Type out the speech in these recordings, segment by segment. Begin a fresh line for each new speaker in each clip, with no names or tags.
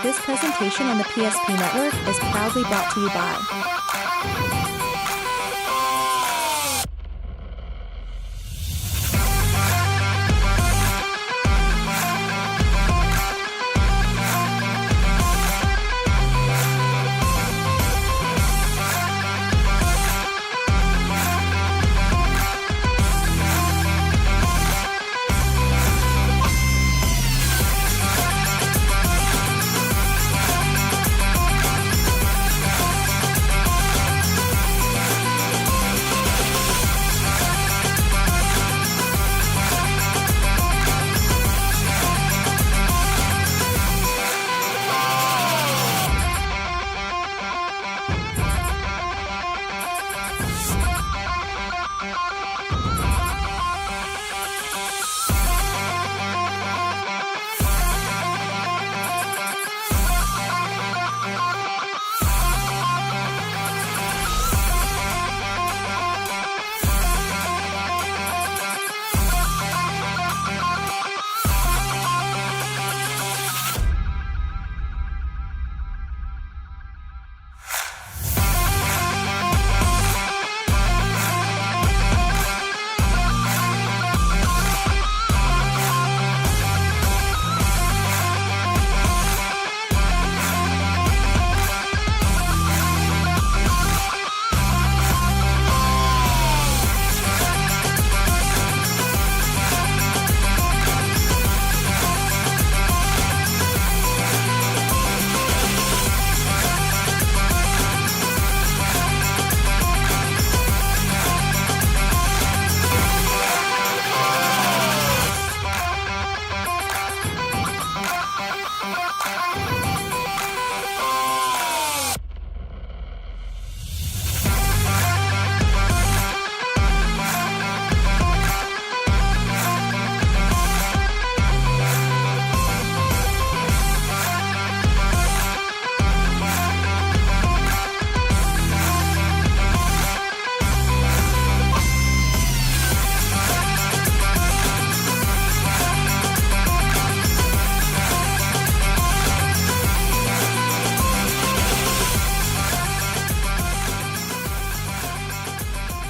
This presentation on the PSP Network is proudly brought to you by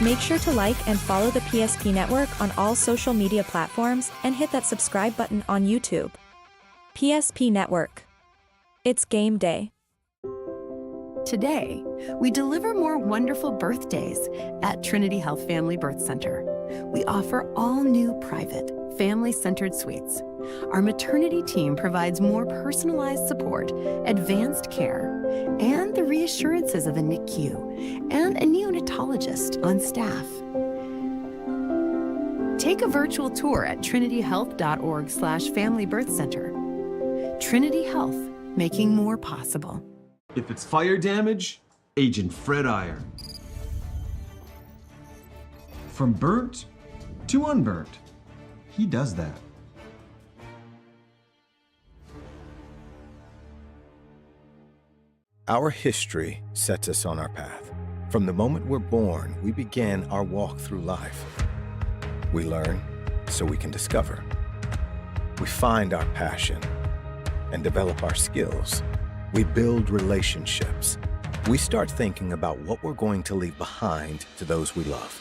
Make sure to like and follow the PSP Network on all social media platforms and hit that subscribe button on YouTube. PSP Network. It's game day.
Today, we deliver more wonderful birthdays at Trinity Health Family Birth Center. We offer all new private, family-centered suites. Our maternity team provides more personalized support, advanced care, and the reassurances of a NICU and a neonatologist on staff. Take a virtual tour at trinityhealth.org/Family Birth Center. Trinity Health, making more possible.
If it's fire damage, Agent Fred Iron. From burnt to unburnt, he does that.
Our history sets us on our path. From the moment we're born, we begin our walk through life. We learn so we can discover. We find our passion and develop our skills. We build relationships. We start thinking about what we're going to leave behind to those we love.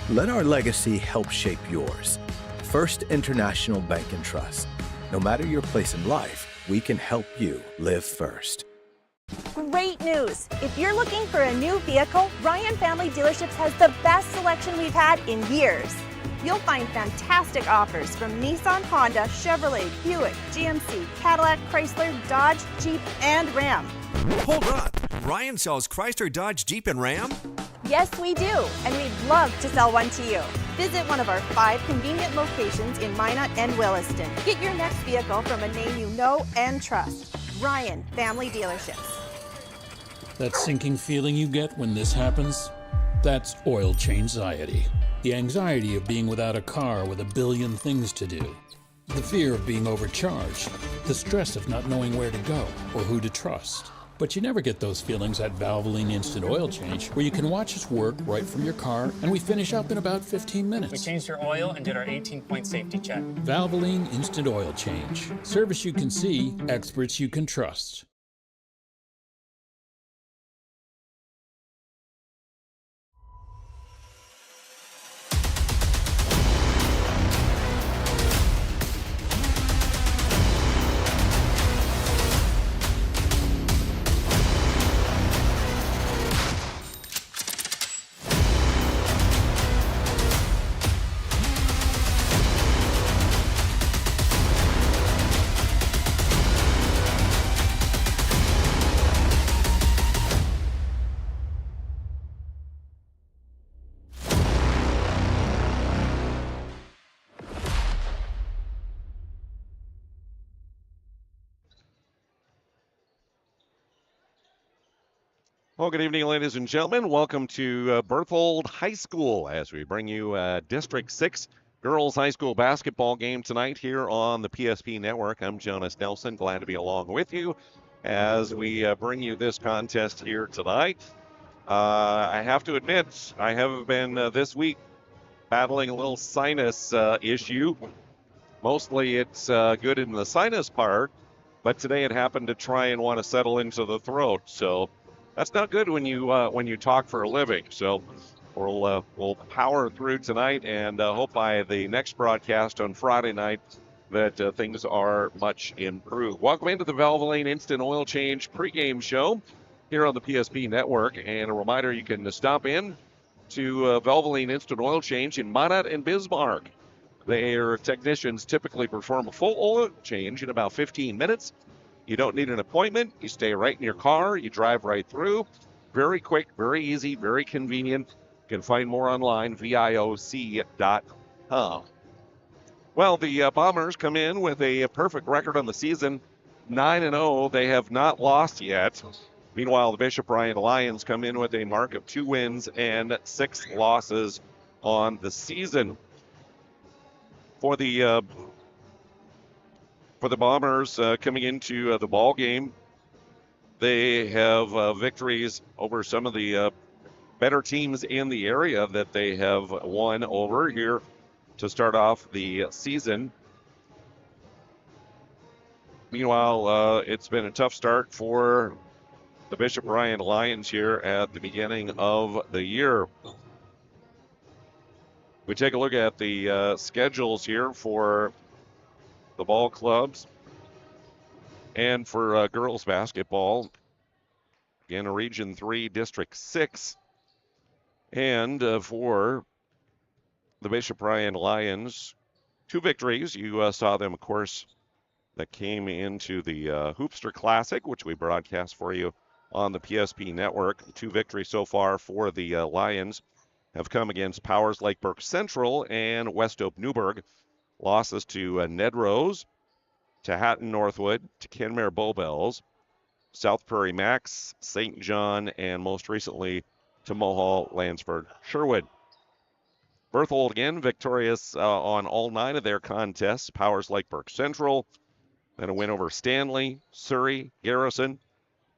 Let our legacy help shape yours. First International Bank and Trust. No matter your place in life, we can help you live first.
Great news! If you're looking for a new vehicle, Ryan Family Dealerships has the best selection we've had in years. You'll find fantastic offers from Nissan, Honda, Chevrolet, Buick, GMC, Cadillac, Chrysler, Dodge, Jeep, and Ram.
Hold on! Ryan sells Chrysler, Dodge, Jeep, and Ram?
Yes, we do, and we'd love to sell one to you. Visit one of our 5 convenient locations in Minot and Williston. Get your next vehicle from a name you know and trust. Ryan Family Dealerships.
That sinking feeling you get when this happens? That's oil change-anxiety. The anxiety of being without a car with a billion things to do. The fear of being overcharged. The stress of not knowing where to go or who to trust. But you never get those feelings at Valvoline Instant Oil Change, where you can watch us work right from your car, and we finish up in about 15 minutes.
We changed your oil and did our 18-point safety check.
Valvoline Instant Oil Change. Service you can see, experts you can trust.
Well, good evening, ladies and gentlemen. Welcome to Berthold High School as we bring you District 6 girls high school basketball game tonight here on the PSP Network. I'm Jonas Nelson, glad to be along with you as we bring you this contest here tonight. I have to admit, I have been this week battling a little sinus issue. Mostly it's good in the sinus part, but today it happened to try and want to settle into the throat. So that's not good when you talk for a living. So we'll power through tonight and hope by the next broadcast on Friday night that things are much improved. Welcome into the Valvoline Instant Oil Change pregame show here on the PSP Network. And a reminder, you can stop in to Valvoline Instant Oil Change in Minot and Bismarck. Their technicians typically perform a full oil change in about 15 minutes. You don't need an appointment. You stay right in your car. You drive right through. Very quick, very easy, very convenient. You can find more online, VIOC.com. Well, the Bombers come in with a perfect record on the season, 9-0. They have not lost yet. Meanwhile, the Bishop Bryant Lions come in with a mark of 2 wins and 6 losses on the season. For the Bombers coming into the ball game, they have victories over some of the better teams in the area that they have won over here to start off the season. Meanwhile, it's been a tough start for the Bishop Bryant Lions here at the beginning of the year. We take a look at the schedules here for the ball clubs and for girls basketball. Again, Region 3, District 6. And for the Bishop Bryant Lions, 2 victories. You saw them, of course, that came into the Hoopster Classic, which we broadcast for you on the PSP Network. 2 victories so far for the Lions have come against Powers Lake Burke Central and West Oak Newburgh. Losses to Ned Rose, to Hatton Northwood, to Kenmare Bowbells, South Prairie Max, St. John, and most recently to Mohall, Lansford, Sherwood. Berthold again victorious on all 9 of their contests. Powers Lake Burke Central, then a win over Stanley, Surrey, Garrison.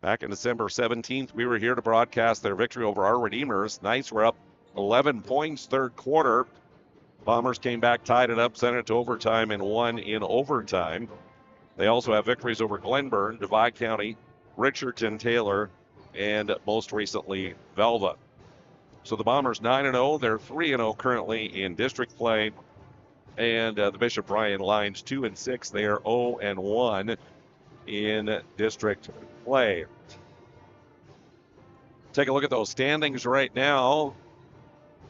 Back in December 17th, we were here to broadcast their victory over our Redeemers. Knights were up 11 points third quarter. Bombers came back, tied it up, sent it to overtime, and won in overtime. They also have victories over Glenburn, Divide County, Richardson, Taylor, and most recently, Velva. So the Bombers 9-0. They're 3-0 currently in district play. And the Bishop Bryant Lions 2-6. They are 0-1 in district play. Take a look at those standings right now.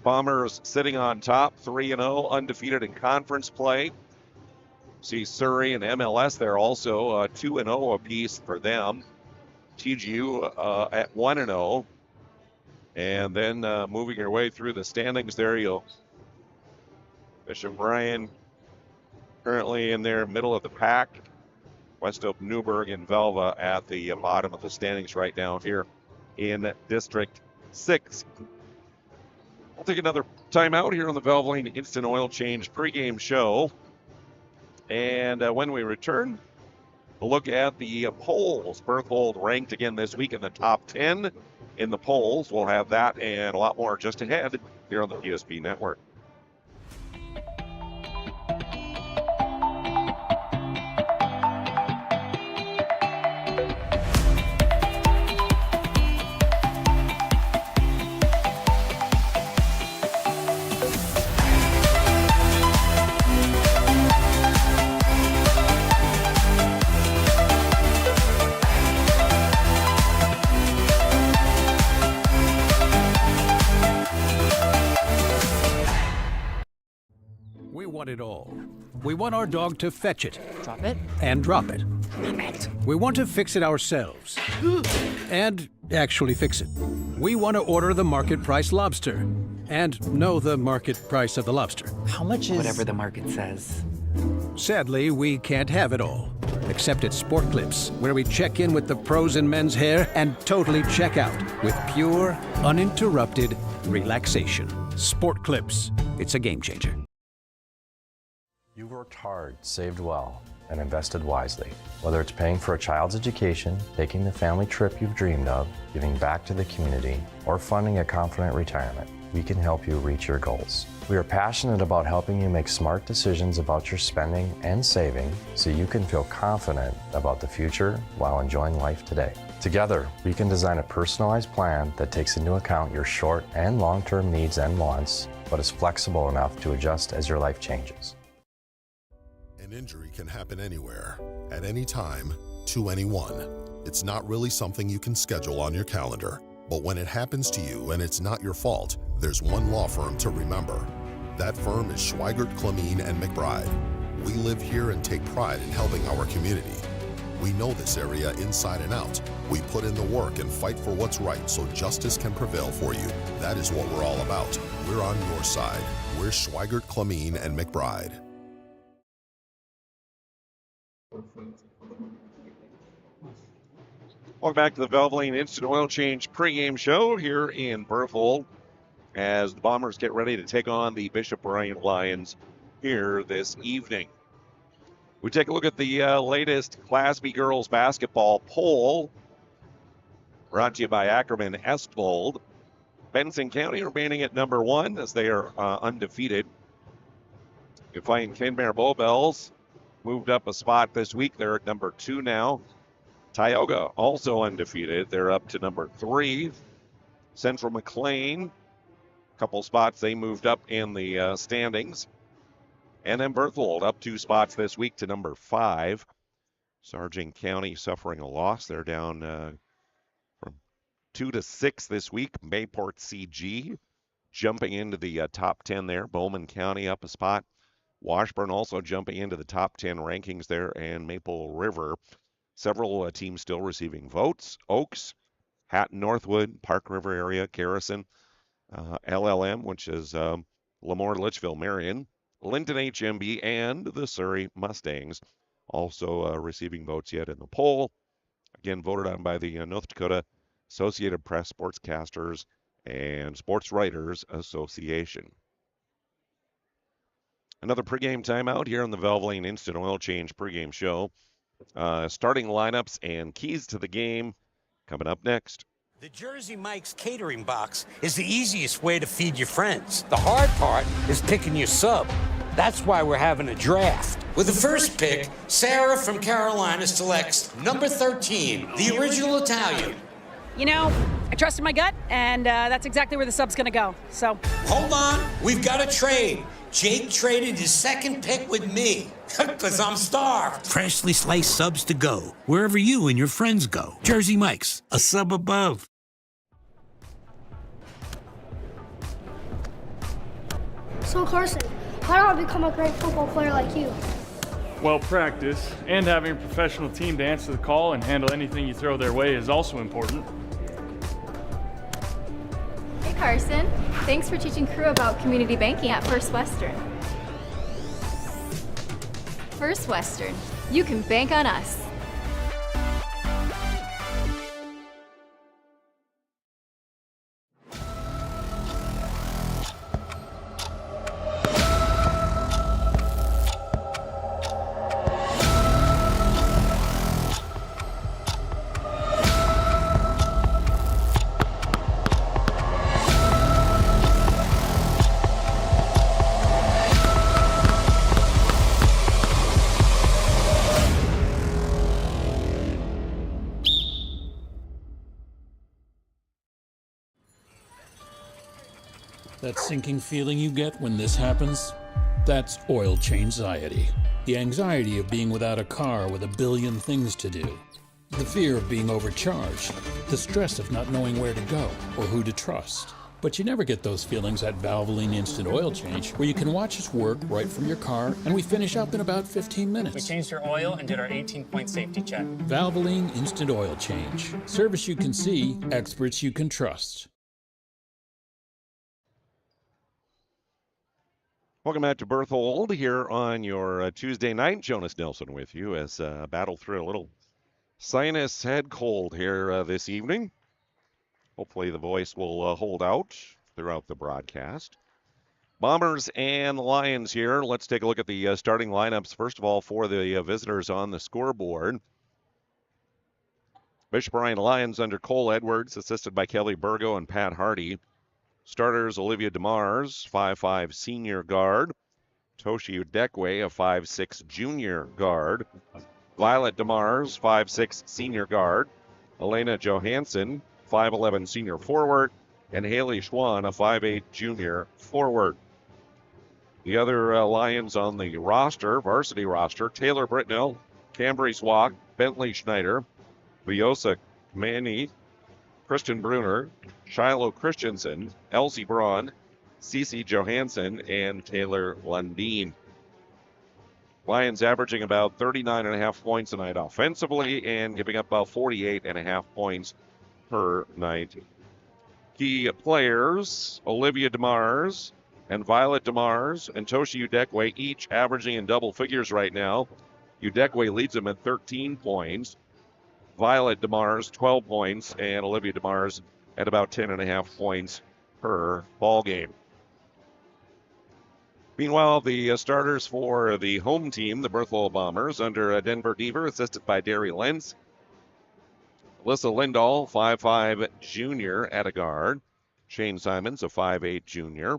Bombers sitting on top, 3-0, undefeated in conference play. See Surrey and MLS there also 2-0 apiece for them. TGU at 1-0. And then moving your way through the standings there, Bishop Bryant currently in their middle of the pack. West Oak, Newburgh, and Velva at the bottom of the standings right now here in District 6. We'll take another timeout here on the Valvoline Instant Oil Change pregame show. And when we return, A look at the polls. Berthold ranked again this week in the top 10 in the polls. We'll have that and a lot more just ahead here on the PSP Network.
We want it all. We want our dog to fetch it.
Drop it.
And drop it.
Damn it.
We want to fix it ourselves. And actually fix it. We want to order the market price lobster. And know the market price of the lobster.
How much is... Whatever the market says.
Sadly, we can't have it all. Except at Sport Clips, where we check in with the pros in men's hair and totally check out with pure, uninterrupted relaxation. Sport Clips. It's a game changer.
You worked hard, saved well, and invested wisely. Whether it's paying for a child's education, taking the family trip you've dreamed of, giving back to the community, or funding a confident retirement, we can help you reach your goals. We are passionate about helping you make smart decisions about your spending and saving so you can feel confident about the future while enjoying life today. Together, we can design a personalized plan that takes into account your short and long-term needs and wants, but is flexible enough to adjust as your life changes.
An injury can happen anywhere, at any time, to anyone. It's not really something you can schedule on your calendar. But when it happens to you and it's not your fault, there's one law firm to remember. That firm is Schweigert, Clemene, and McBride. We live here and take pride in helping our community. We know this area inside and out. We put in the work and fight for what's right so justice can prevail for you. That is what we're all about. We're on your side. We're Schweigert, Clemene, and McBride.
Welcome back to the Valvoline Instant Oil Change pregame show here in Berthold as the Bombers get ready to take on the Bishop Bryant Lions here this evening. We take a look at the latest Class B girls basketball poll brought to you by Ackerman Estvold. Benson County remaining at number 1 as they are undefeated. You find Kenmare Bowbells moved up a spot this week. They're at number 2 now. Tioga also undefeated. They're up to number 3. Central McLean, a couple spots they moved up in the standings. And then Berthold up 2 spots this week to number 5. Sargent County suffering a loss. They're down from 2 to 6 this week. Mayport CG jumping into the top 10 there. Bowman County up a spot. Washburn also jumping into the top 10 rankings there. And Maple River. Several teams still receiving votes. Oaks, Hatton Northwood, Park River area, Garrison, LLM, which is Lemoore, Litchville, Marion, Linton HMB, and the Surrey Mustangs also receiving votes yet in the poll. Again, voted on by the North Dakota Associated Press Sportscasters and Sports Writers Association. Another pregame timeout here on the Valvoline Instant Oil Change pregame show. Starting lineups and keys to the game coming up next.
The Jersey Mike's catering box is the easiest way to feed your friends. The hard part is picking your sub. That's why we're having a draft. With the first pick, Sarah from Carolina selects number 13, the original Italian.
You know, I trusted my gut, and that's exactly where the sub's gonna go, so.
Hold on, we've got a trade. Jake traded his second pick with me, because I'm starved. Freshly sliced subs to go, wherever you and your friends go. Jersey Mike's, a sub above.
So Carson, how do I become a great football player like you?
Well, practice and having a professional team to answer the call and handle anything you throw their way is also important.
Hey Carson, thanks for teaching crew about community banking at First Western. First Western, you can bank on us.
That sinking feeling you get when this happens? That's oil change-iety. The anxiety of being without a car with a billion things to do. The fear of being overcharged. The stress of not knowing where to go or who to trust. But you never get those feelings at Valvoline Instant Oil Change, where you can watch us work right from your car, and we finish up in about 15 minutes.
We changed your oil and did our 18-point safety check.
Valvoline Instant Oil Change. Service you can see, experts you can trust.
Welcome back to Berthold here on your Tuesday night. Jonas Nelson with you as battle through a little sinus head cold here this evening. Hopefully the voice will hold out throughout the broadcast. Bombers and Lions here. Let's take a look at the starting lineups. First of all, for the visitors on the scoreboard. Bishop Bryan Lions under Cole Edwards, assisted by Kelly Burgo and Pat Hardy. Starters, Olivia DeMars, 5'5" senior guard. Toshi Udekwe, a 5'6" junior guard. Violet DeMars, 5'6" senior guard. Elena Johansson, 5'11" senior forward, and Haley Schwann, a 5'8" junior forward. The other Lions on the roster, varsity roster, Taylor Britnell, Cambry Swak, Bentley Schneider, Viosa Manny, Kristen Bruner, Shiloh Christensen, Elsie Braun, Cece Johansson, and Taylor Lundeen. Lions averaging about 39.5 points a night offensively and giving up about 48.5 points per night. Key players, Olivia DeMars and Violet DeMars and Toshi Udekwe, each averaging in double figures right now. Udekwe leads them at 13 points. Violet DeMars, 12 points, and Olivia DeMars at about 10.5 points per ball game. Meanwhile, the starters for the home team, the Berthold Bombers, under Denver Deaver, assisted by Derry Lentz. Alyssa Lindahl, 5'5" junior at a guard. Shane Simons, a 5'8" junior.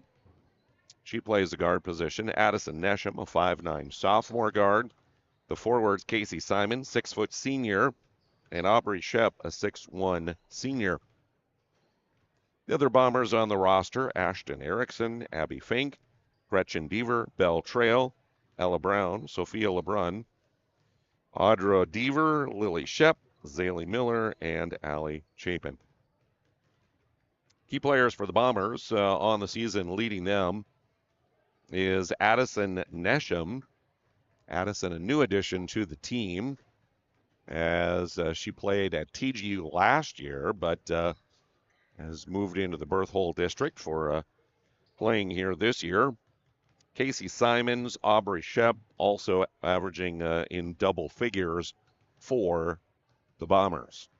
She plays the guard position. Addison Nesham, a 5'9" sophomore guard. The forwards, Casey Simon, 6' senior. And Aubrey Shep, a 6'1" senior. The other Bombers on the roster, Ashton Erickson, Abby Fink, Gretchen Deaver, Belle Trail, Ella Brown, Sophia LeBrun, Audra Deaver, Lily Shep, Zaylee Miller, and Allie Chapin. Key players for the Bombers on the season leading them is Addison Nesham. Addison, a new addition to the team, as she played at TGU last year, but has moved into the Berthold district for playing here this year. Casey Simons, Aubrey Shep, also averaging in double figures for the Bombers.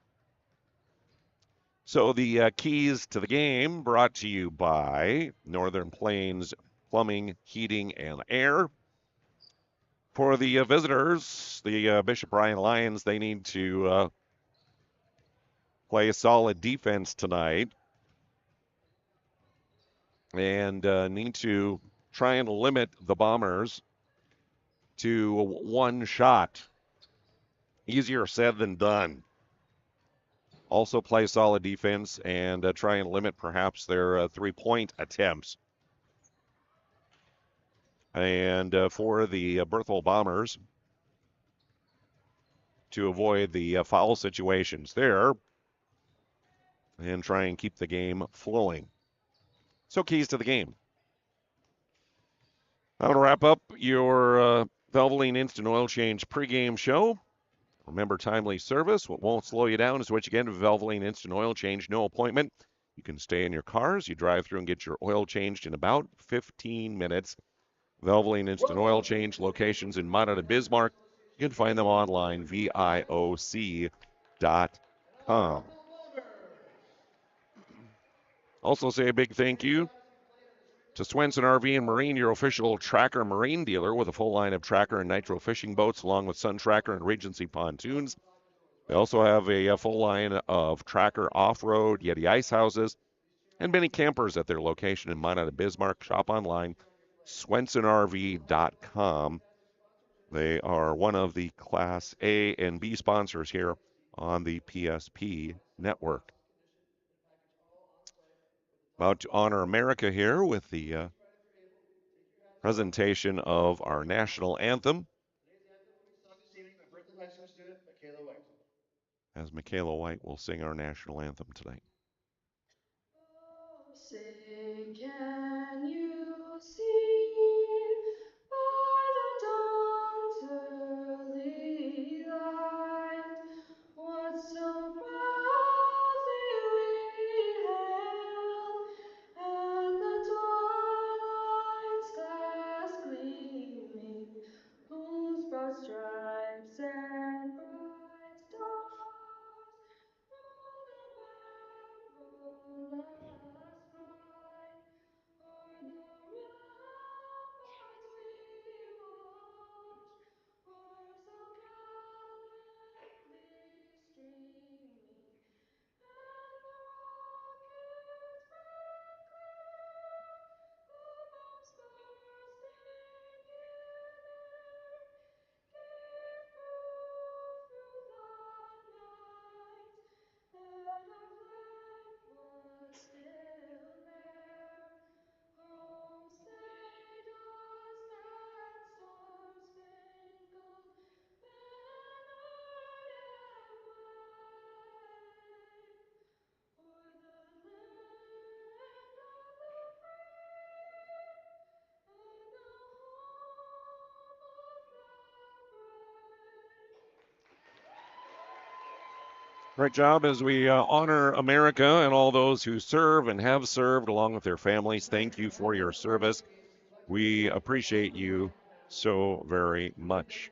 So the keys to the game brought to you by Northern Plains Plumbing, Heating, and Air. For the visitors, the Bishop Bryan Lions, they need to play a solid defense tonight and need to try and limit the Bombers to one shot. Easier said than done. Also play solid defense and try and limit perhaps their three-point attempts. And for the Berthold Bombers, to avoid the foul situations there and try and keep the game flowing. So keys to the game. I'm going to wrap up your Valvoline Instant Oil Change pregame show. Remember, timely service. What won't slow you down is what you get with Valvoline Instant Oil Change. No appointment. You can stay in your cars. You drive through and get your oil changed in about 15 minutes. Valvoline Instant Oil Change locations in Minot and Bismarck. You can find them online, VIOC.com. Also say a big thank you to Swenson RV and Marine, your official Tracker Marine dealer, with a full line of Tracker and Nitro fishing boats, along with Sun Tracker and Regency pontoons. They also have a full line of Tracker off-road Yeti ice houses and many campers at their location in Minot and Bismarck. Shop online, SwensonRV.com. They are one of the Class A and B sponsors here on the PSP network. About to honor America here with the presentation of our national anthem. As Michaela White will sing our national anthem tonight.
Sing, can you see by the dawn's early light what so proudly we hailed at the twilight's last gleaming, whose broad stripes and bright stars round us bright, o'er the ramparts we watched, were so gallantly streaming, and the rockets red glare, the bombs bursting in air, gave proof through the night that our flag was still there. Home, stay does that star-spangled banner yet wave o'er the land of the free and the home of the brave.
Great job as we honor America and all those who serve and have served along with their families. Thank you for your service. We appreciate you so very much.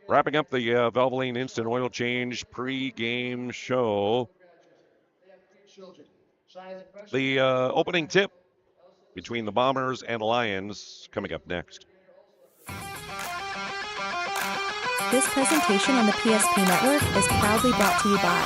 Wrapping up the Valvoline Instant Oil Change pre-game show. The opening tip between the Bombers and Lions coming up next.
This presentation on the PSP Network is proudly brought to you by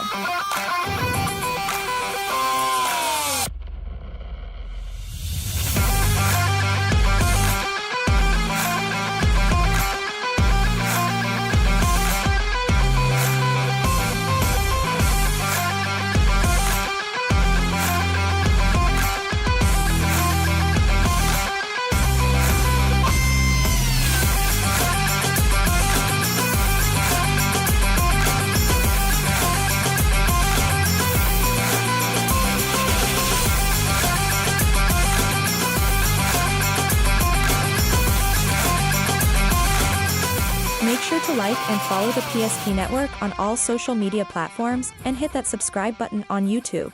Make sure to like and follow the PSP Network on all social media platforms and hit that subscribe button on YouTube.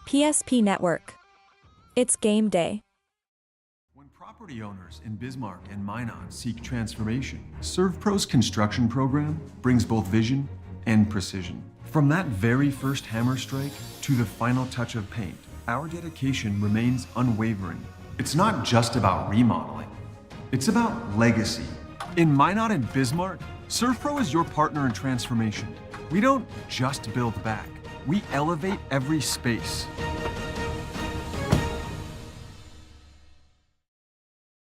PSP Network. It's game day.
When property owners in Bismarck and Minot seek transformation, ServPro's construction program brings both vision and precision. From that very first hammer strike to the final touch of paint, our dedication remains unwavering. It's not just about remodeling, it's about legacy. In Minot and Bismarck, ServPro is your partner in transformation. We don't just build back, we elevate every space.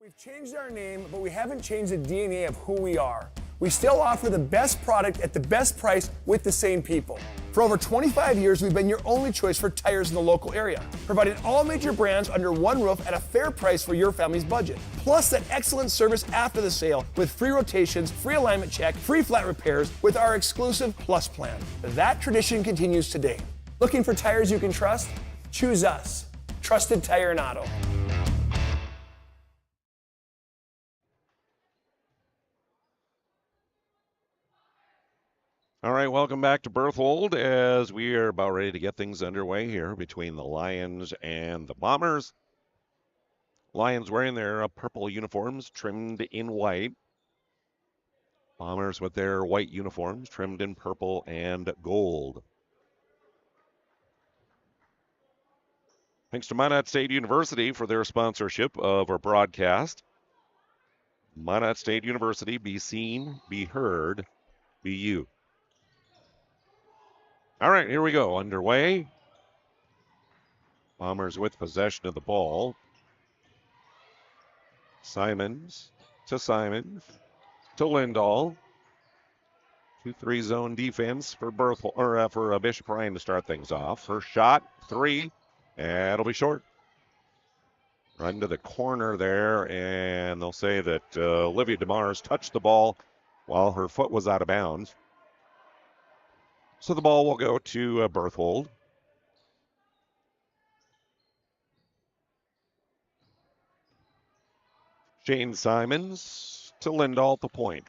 We've changed our name, but we haven't changed the DNA of who we are. We still offer the best product at the best price with the same people. For over 25 years, we've been your only choice for tires in the local area, providing all major brands under one roof at a fair price for your family's budget. Plus that excellent service after the sale with free rotations, free alignment check, free flat repairs with our exclusive Plus plan. That tradition continues today. Looking for tires you can trust? Choose us. Trusted Tire and Auto.
All right, welcome back to Berthold as we are about ready to get things underway here between the Lions and the Bombers. Lions wearing their purple uniforms trimmed in white. Bombers with their white uniforms trimmed in purple and gold. Thanks to Minot State University for their sponsorship of our broadcast. Minot State University, be seen, be heard, be you. All right, here we go. Underway. Bombers with possession of the ball. Simons to Lindahl. 2-3 zone defense for Berthold, or for Bishop Ryan to start things off. Her shot, 3, And it'll be short. Run to the corner there, and they'll say that Olivia DeMars touched the ball while her foot was out of bounds. So the ball will go to Berthold. Shane Simons to Lindahl at the point.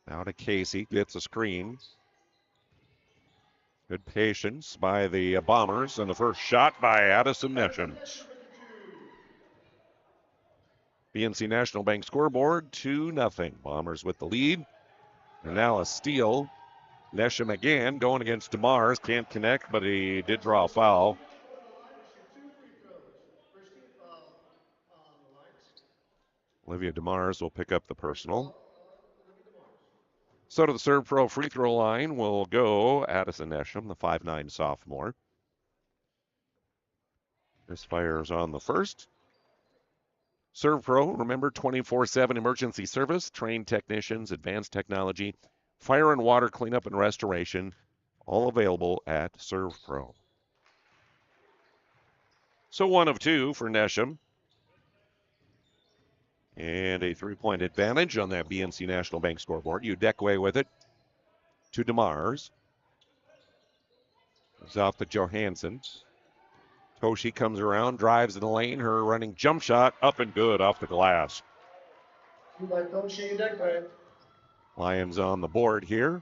Now to Casey, gets a screen. Good patience by the Bombers, and the first shot by Addison Nesham. BNC National Bank scoreboard, 2-0. Bombers with the lead. And now a steal. Nesham again going against DeMars. Can't connect, but he did draw a foul. Olivia DeMars will pick up the personal. So to the Serve Pro free throw line will go Addison Nesham, the 5'9 sophomore. This fires on the first. Serve Pro, remember, 24/7 emergency service, trained technicians, advanced technology, fire and water cleanup and restoration, all available at Serve Pro. So 1 of 2 for Nesham. And a 3-point advantage on that BNC National Bank scoreboard. Udekwe with it to DeMars. It's off to Johansson. Toshi comes around, drives in the lane. Her running jump shot up and good off the glass. Lions on the board here.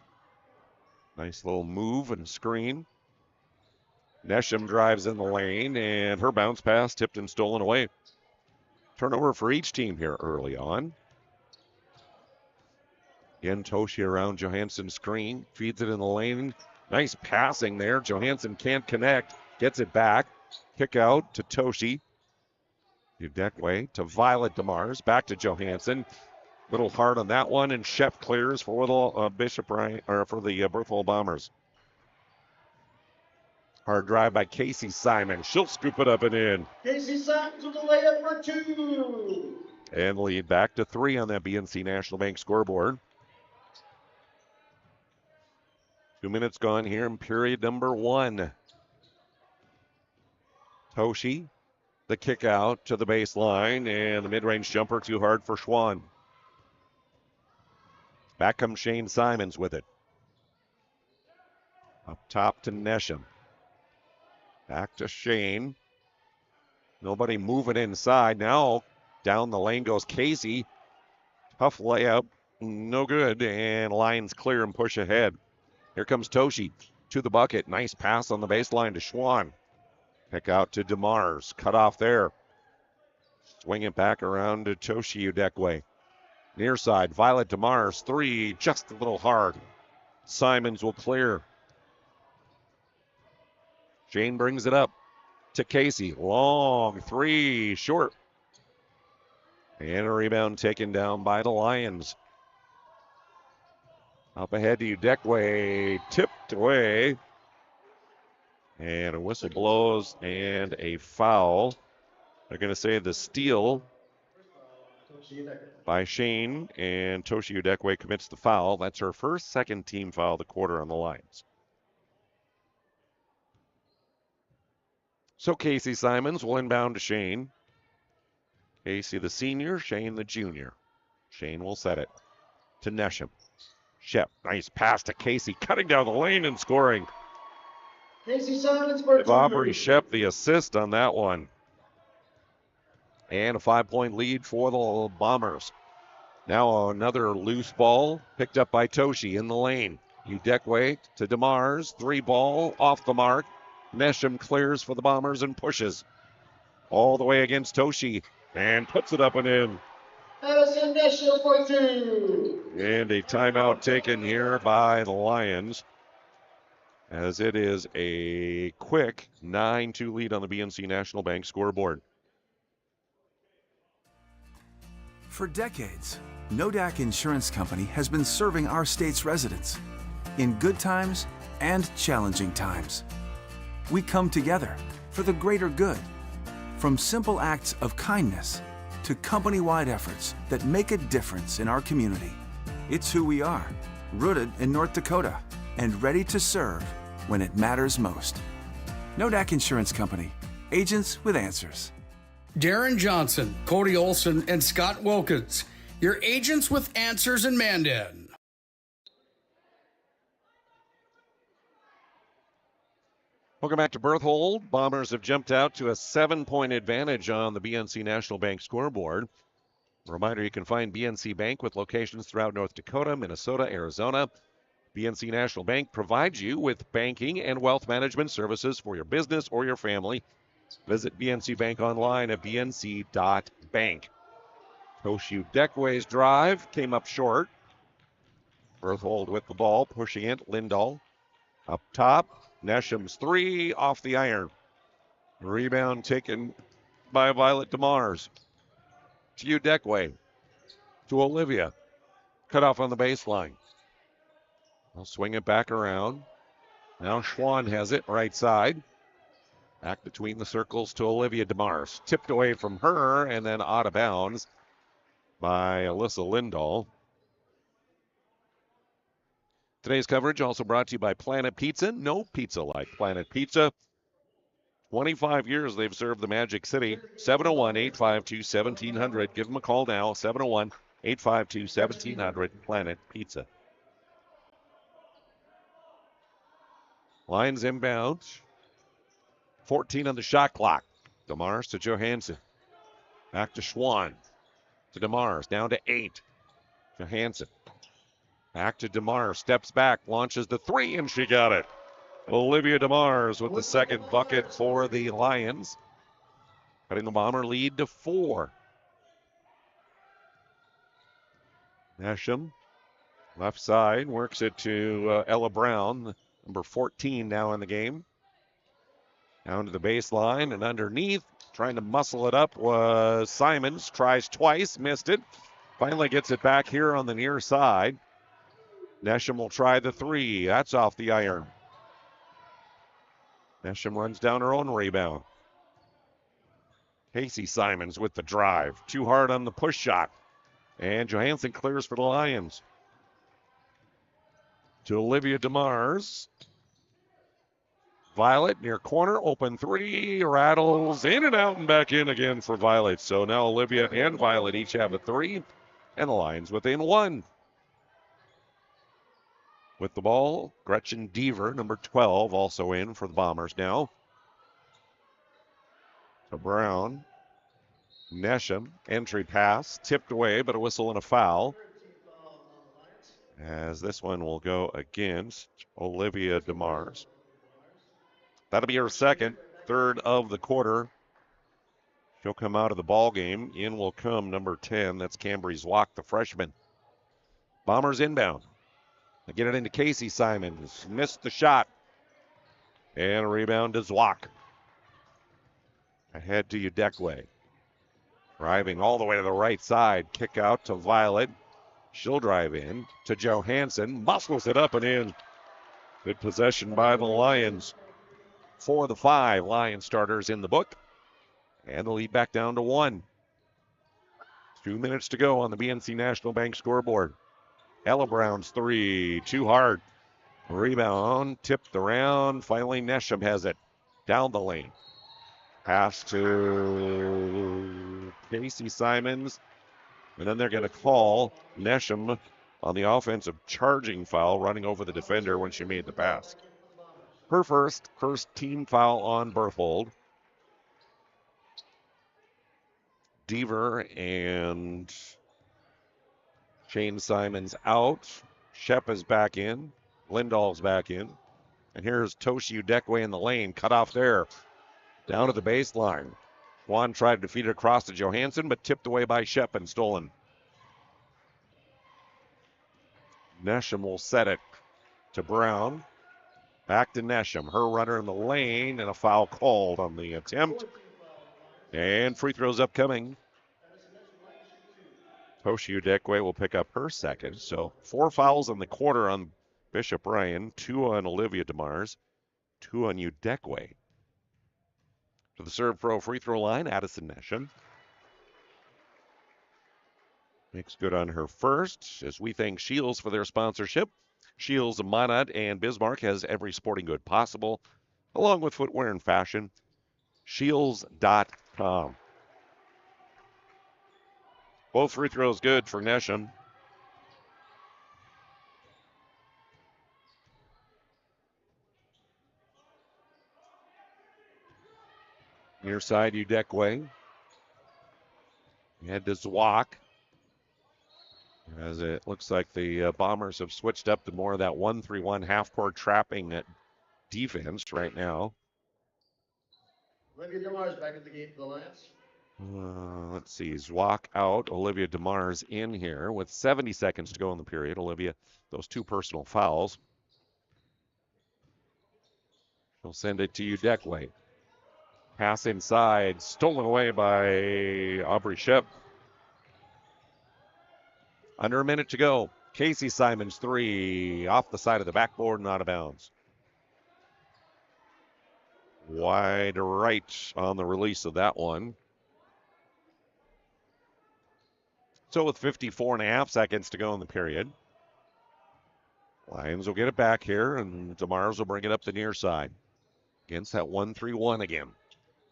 Nice little move and screen. Nesham drives in the lane, and her bounce pass tipped and stolen away. Turnover for each team here early on. Again, Toshi around Johansson's screen. Feeds it in the lane. Nice passing there. Johansson can't connect. Gets it back. Kick out to Toshi. Udekwe to Violet DeMars. Back to Johansson. Little hard on that one, and Shep clears for little Bishop Ryan, or for the Berthold Bombers. Hard drive by Casey Simon. She'll scoop it up and in.
Casey Simons with the layup for 2.
And lead back to 3 on that BNC National Bank scoreboard. 2 minutes gone here in period number 1. Toshi, the kick out to the baseline, and the mid-range jumper too hard for Schwann. Back comes Shane Simons with it. Up top to Nesham. Back to Shane. Nobody moving inside. Now down the lane goes Casey. Tough layup. No good. And Lions clear and push ahead. Here comes Toshi to the bucket. Nice pass on the baseline to Schwann. Pick out to DeMars. Cut off there. Swing it back around to Toshi Udekwe. Near side. Violet DeMars. 3. Just a little hard. Simons will clear. Shane brings it up to Casey. Long 3, short. And a rebound taken down by the Lions. Up ahead to Udekwe, tipped away. And a whistle blows and a foul. They're going to say the steal by Shane, and Toshi Udekwe commits the foul. That's her first second team foul of the quarter on the Lions. So Casey Simons will inbound to Shane. Casey the senior, Shane the junior. Shane will set it to Nesham. Shep, nice pass to Casey, cutting down the lane and scoring.
Casey Simons for 2.
Aubrey Shep the assist on that one. And a 5-point lead for the Bombers. Now another loose ball picked up by Toshi in the lane. Udekwe to DeMars, 3 ball off the mark. Nesham clears for the Bombers and pushes all the way against Toshi and puts it up and in.
Addison Nesham for 2.
And a timeout taken here by the Lions, as it is a quick 9-2 lead on the BNC National Bank scoreboard.
For decades, Nodak Insurance Company has been serving our state's residents in good times and challenging times. We come together for the greater good, from simple acts of kindness to company-wide efforts that make a difference in our community. It's who we are, rooted in North Dakota and ready to serve when it matters most. Nodak Insurance Company. Agents with answers.
Darren Johnson, Cody Olson, and Scott Wilkins. Your agents with answers in Mandan.
Welcome back to Berthold. Bombers have jumped out to a 7-point advantage on the BNC National Bank scoreboard. A reminder, you can find BNC Bank with locations throughout North Dakota, Minnesota, Arizona. BNC National Bank provides you with banking and wealth management services for your business or your family. Visit BNC Bank online at bnc.bank. Toshu Deckway's drive came up short. Berthold with the ball, pushing it. Lindahl up top. Nesham's three off the iron. Rebound taken by Violet DeMars. To you, Deckway. To Olivia. Cut off on the baseline. I'll swing it back around. Now Schwann has it right side. Back between the circles to Olivia DeMars. Tipped away from her and then out of bounds by Alyssa Lindahl. Today's coverage also brought to you by Planet Pizza. No pizza like Planet Pizza. 25 years they've served the Magic City. 701-852-1700. Give them a call now. 701-852-1700. Planet Pizza. Lions inbound. 14 on the shot clock. DeMars to Johansson. Back to Schwann. To DeMars. Down to 8. Johansson. Back to DeMars. Steps back. Launches the three, and she got it. Olivia DeMars with the second bucket for the Lions. Cutting the Bomber lead to 4. Nesham. Left side. Works it to Ella Brown. Number 14 now in the game. Down to the baseline and underneath. Trying to muscle it up was Simons. Tries twice. Missed it. Finally gets it back here on the near side. Nesham will try the three. That's off the iron. Nesham runs down her own rebound. Casey Simons with the drive. Too hard on the push shot. And Johansson clears for the Lions. To Olivia DeMars. Violet near corner. Open three. Rattles in and out and back in again for Violet. So now Olivia and Violet each have a three. And the Lions within 1. With the ball, Gretchen Deaver, number 12, also in for the Bombers now. To Brown. Nesham, entry pass, tipped away, but a whistle and a foul. As this one will go against Olivia DeMars. That'll be her second, third of the quarter. She'll come out of the ball game. In will come number 10. That's Cambry Zwock, the freshman. Bombers inbound. They get it into Casey Simons. Missed the shot. And a rebound to Zwock. Ahead to Udekwe. Driving all the way to the right side. Kick out to Violet. She'll drive in to Johansson. Muscles it up and in. Good possession by the Lions. 4 of the 5 Lion starters in the book. And the lead back down to 1. 2 minutes to go on the BNC National Bank scoreboard. Ella Brown's three, too hard. Rebound, tipped around. Finally, Nesham has it down the lane. Pass to Casey Simons. And then they're going to call Nesham on the offensive charging foul, running over the defender when she made the pass. Her first team foul on Berthold. Deaver and Shane Simons out. Shep is back in. Lindahl's back in. And here's Toshi Udekwe in the lane. Cut off there. Down to the baseline. Juan tried to feed it across to Johansson, but tipped away by Shep and stolen. Nesham will set it to Brown. Back to Nesham. Her runner in the lane, and a foul called on the attempt. And free throws upcoming. Toshi Udekwe will pick up her second. So 4 fouls in the quarter on Bishop Ryan, 2 on Olivia DeMars, 2 on Udekwe. To the serve pro free throw line, Addison Nesham. Makes good on her first, as we thank Shields for their sponsorship. Shields, Minot, and Bismarck has every sporting good possible, along with footwear and fashion. Shields.com. Both free throws good for Nesham. Near side, Udekwe. Head to Zwak. As it looks like the Bombers have switched up to more of that 1-3-1 half-court trapping defense right now.
Olivia DeMars back at the game for the Lions.
Let's see. Zwak out. Olivia DeMars in here with 70 seconds to go in the period. Olivia, those 2 personal fouls. She'll send it to Udekwe. Pass inside. Stolen away by Aubrey Shep. Under a minute to go. Casey Simons 3 off the side of the backboard and out of bounds. Wide right on the release of that one. So with 54.5 seconds to go in the period, Lions will get it back here, and DeMars will bring it up the near side. Against that 1-3-1 again.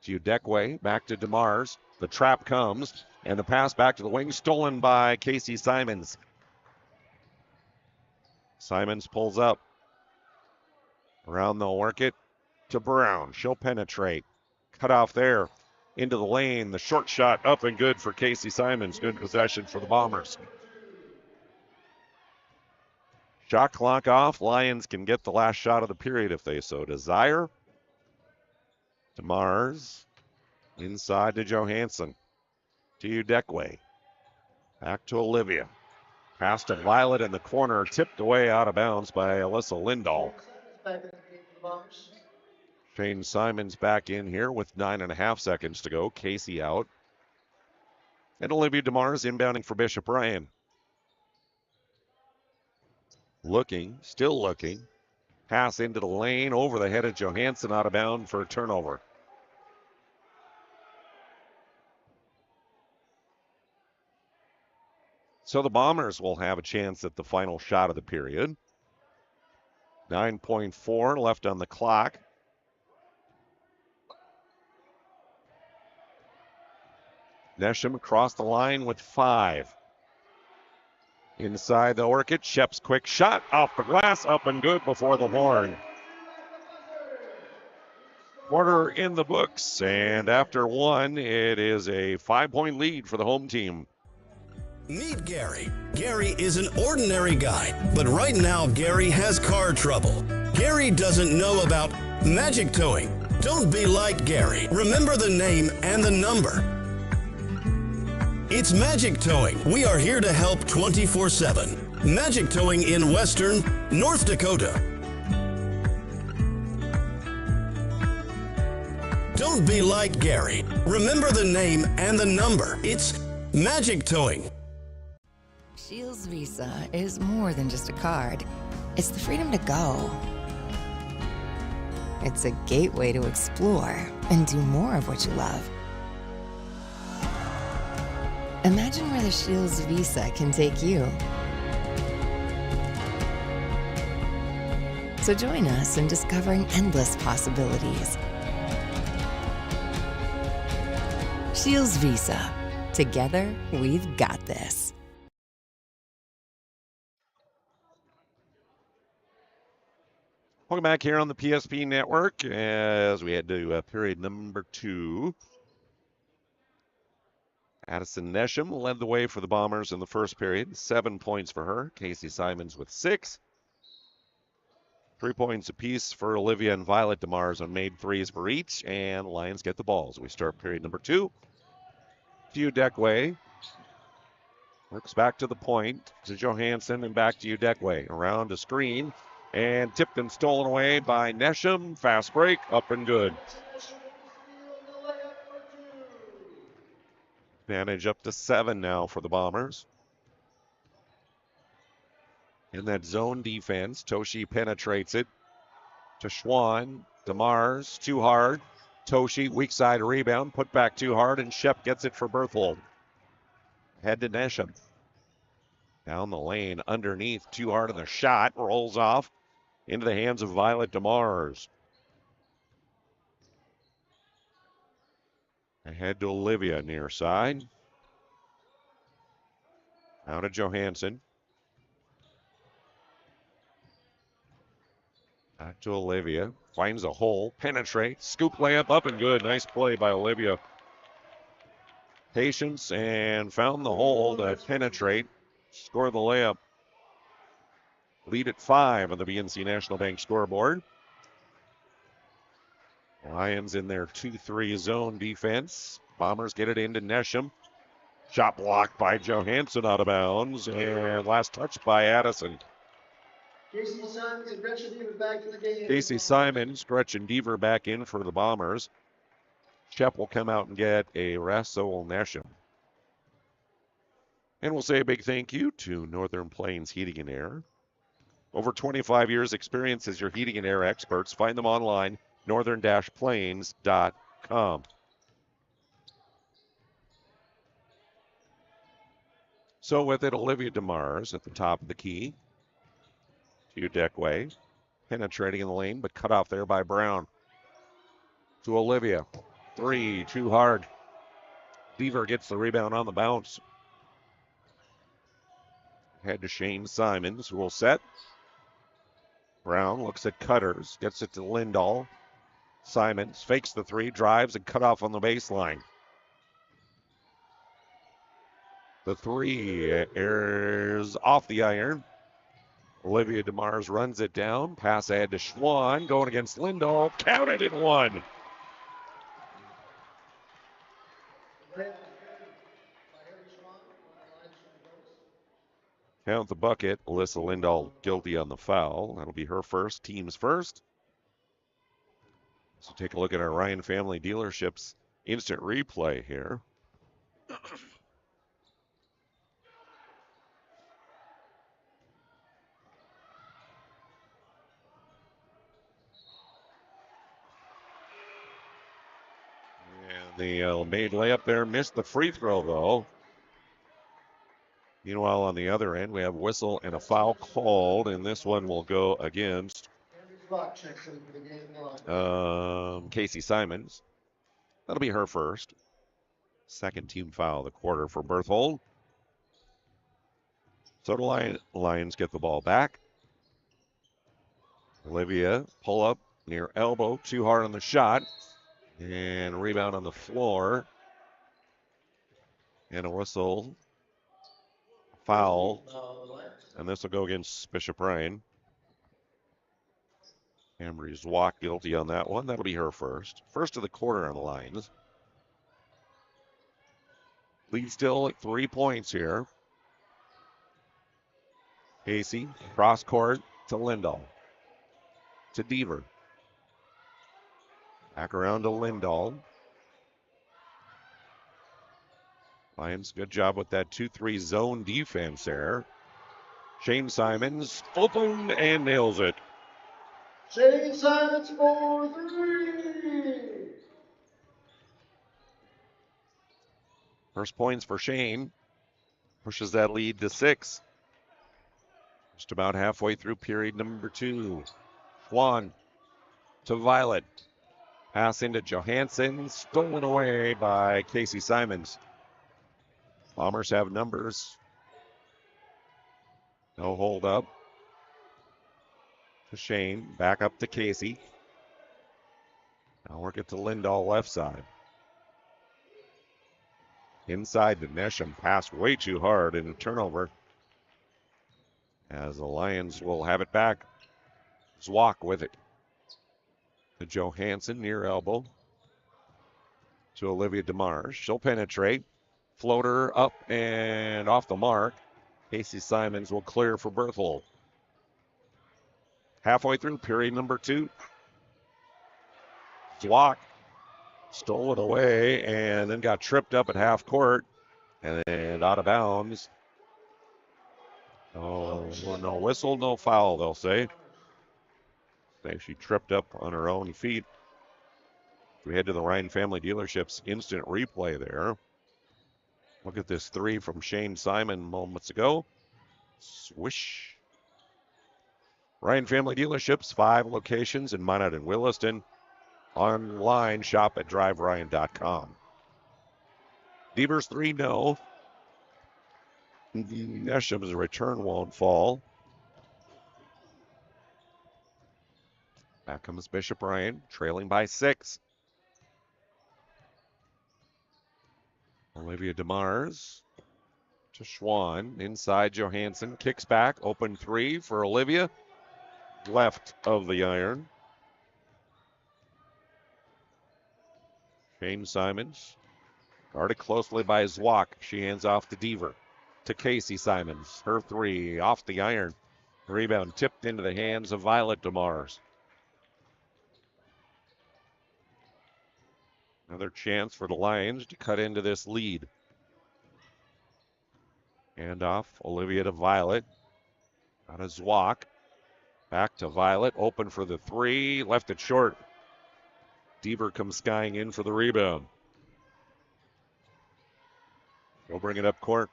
To Udekwe, back to DeMars. The trap comes, and the pass back to the wing, stolen by Casey Simons. Simons pulls up. Around, they'll work it to Brown. She'll penetrate. Cut off there. Into the lane. The short shot up and good for Casey Simons. Good possession for the Bombers. Shot clock off. Lions can get the last shot of the period if they so desire. DeMars inside to Johansson. To Udekwe. Back to Olivia. Pass to Violet in the corner. Tipped away out of bounds by Alyssa Lindahl. Shane Simons back in here with 9.5 seconds to go. Casey out. And Olivia DeMars inbounding for Bishop Ryan. Looking, still looking. Pass into the lane, over the head of Johansson, out of bounds for a turnover. So the Bombers will have a chance at the final shot of the period. 9.4 left on the clock. Nesham across the line with 5. Inside the Orchid, Shep's quick shot off the glass, up and good before the horn. Quarter in the books, and after one, it is a 5-point lead for the home team.
Meet Gary. Gary is an ordinary guy, but right now Gary has car trouble. Gary doesn't know about magic towing. Don't be like Gary. Remember the name and the number. It's Magic Towing. We are here to help 24/7. Magic Towing in Western North Dakota. Don't be like Gary. Remember the name and the number. It's Magic Towing.
Shields Visa is more than just a card. It's the freedom to go. It's a gateway to explore and do more of what you love. Imagine where the Shields Visa can take you. So join us in discovering endless possibilities. Shields Visa. Together, we've got this.
Welcome back here on the PSP Network as we head to period number 2. Addison Nesham led the way for the Bombers in the first period. 7 points for her. Casey Simons with 6. 3 points apiece for Olivia and Violet DeMars on made threes for each. And Lions get the balls. We start period number 2. Udekwe works back to the point to Johansson and back to Udekwe. Around a screen and tipped and stolen away by Nesham. Fast break, up and good. Advantage up to 7 now for the Bombers. In that zone defense, Toshi penetrates it to Schwann. DeMars, too hard. Toshi, weak side rebound, put back too hard, and Shep gets it for Berthold. Head to Nesham. Down the lane, underneath, too hard on the shot, rolls off into the hands of Violet DeMars. Ahead to Olivia, near side. Now to Johansson. Back to Olivia. Finds a hole, penetrates, scoop layup up and good. Nice play by Olivia. Patience and found the hole to penetrate. Score the layup. Lead at 5 on the BNC National Bank scoreboard. Lions in their 2-3 zone defense. Bombers get it into Nesham. Shot blocked by Johansson out of bounds. And last touch by Addison.
Casey Simons and Gretchen Deaver back in the game.
Casey Simons, Gretchen Deaver back in for the Bombers. Shep will come out and get a rest, so will Nesham. And we'll say a big thank you to Northern Plains Heating and Air. Over 25 years experience as your heating and air experts. Find them online, northern-plains.com. So with it, Olivia DeMars at the top of the key. To Deckway. Penetrating in the lane, but cut off there by Brown. To Olivia. 3, too hard. Deaver gets the rebound on the bounce. Head to Shane Simons, who will set. Brown looks at Cutters, gets it to Lindahl. Simons fakes the 3, drives, and cut off on the baseline. The 3 airs off the iron. Olivia DeMars runs it down. Pass ahead to Schwann, going against Lindahl. Counted in 1. Count the bucket. Alyssa Lindahl guilty on the foul. That'll be her first, team's first. So take a look at our Ryan Family Dealerships instant replay here. And the made layup there, missed the free throw though. Meanwhile, on the other end, we have whistle and a foul called, and this one will go against Casey Simons. That'll be her first. Second team foul of the quarter for Berthold. So the Lions get the ball back. Olivia pull up near elbow, too hard on the shot, and rebound on the floor. And a whistle. Foul, and this will go against Bishop Ryan. Ambry Zwak guilty on that one. That'll be her first. First of the quarter on the Lions. Lead still at 3 points here. Casey, cross court to Lindahl. To Deaver. Back around to Lindahl. Lions, good job with that 2-3 zone defense there. Shane Simons, open and nails it.
Shane Simons for 3.
First points for Shane. Pushes that lead to 6. Just about halfway through period number 2. Schwann to Violet. Pass into Johansson, stolen away by Casey Simons. Bombers have numbers. No hold up. To Shane, back up to Casey. Now work it to Lindahl left side. Inside to Nesham, passed way too hard in a turnover. As the Lions will have it back. Zwak with it. To Johansson near elbow. To Olivia DeMars. She'll penetrate. Floater up and off the mark. Casey Simons will clear for Berthold. Halfway through period number 2. Zwak stole it away and then got tripped up at half court and then out of bounds. Oh, no whistle, no foul, they'll say. She tripped up on her own feet. We head to the Ryan Family Dealerships instant replay there. Look at this 3 from Shane Simon moments ago. Swish. Ryan Family Dealerships, 5 locations in Minot and Williston. Online, shop at driveryan.com. Devers 3, no. Nesham's return won't fall. Back comes Bishop Ryan, trailing by 6. Olivia DeMars to Schwann. Inside Johansson, kicks back, open 3 for Olivia. Left of the iron. Shane Simons, guarded closely by Zwock. She hands off to Deaver. To Casey Simons. Her 3 off the iron. Rebound tipped into the hands of Violet DeMars. Another chance for the Lions to cut into this lead. Hand off, Olivia to Violet. Out of Zwock. Back to Violet, open for the 3, left it short. Deaver comes skying in for the rebound. He'll bring it up court.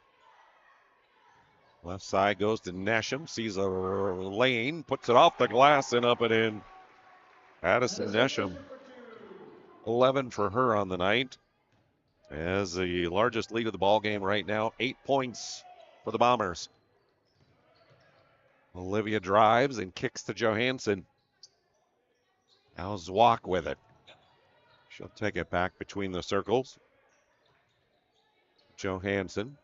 Left side goes to Nesham, sees a lane, puts it off the glass and up and in. Addison Nesham, 11 for her on the night. As the largest lead of the ball game right now, 8 points for the Bombers. Olivia drives and kicks to Johansson. Now Zwock with it. She'll take it back between the circles. Johansson.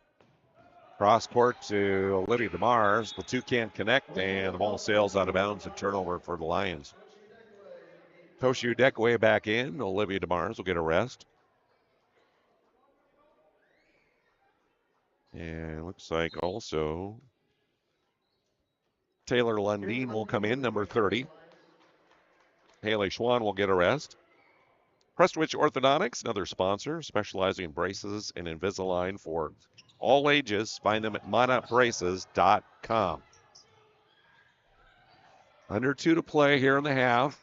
Cross court to Olivia DeMars. The 2 can't connect, and the ball sails out of bounds and turnover for the Lions. Toshi Udekwe back in. Olivia DeMars will get a rest. And looks like also Taylor Lundeen will come in, number 30. Haley Schwann will get a rest. Prestwich Orthodontics, another sponsor, specializing in braces and Invisalign for all ages. Find them at monotbraces.com. Under 2 to play here in the half.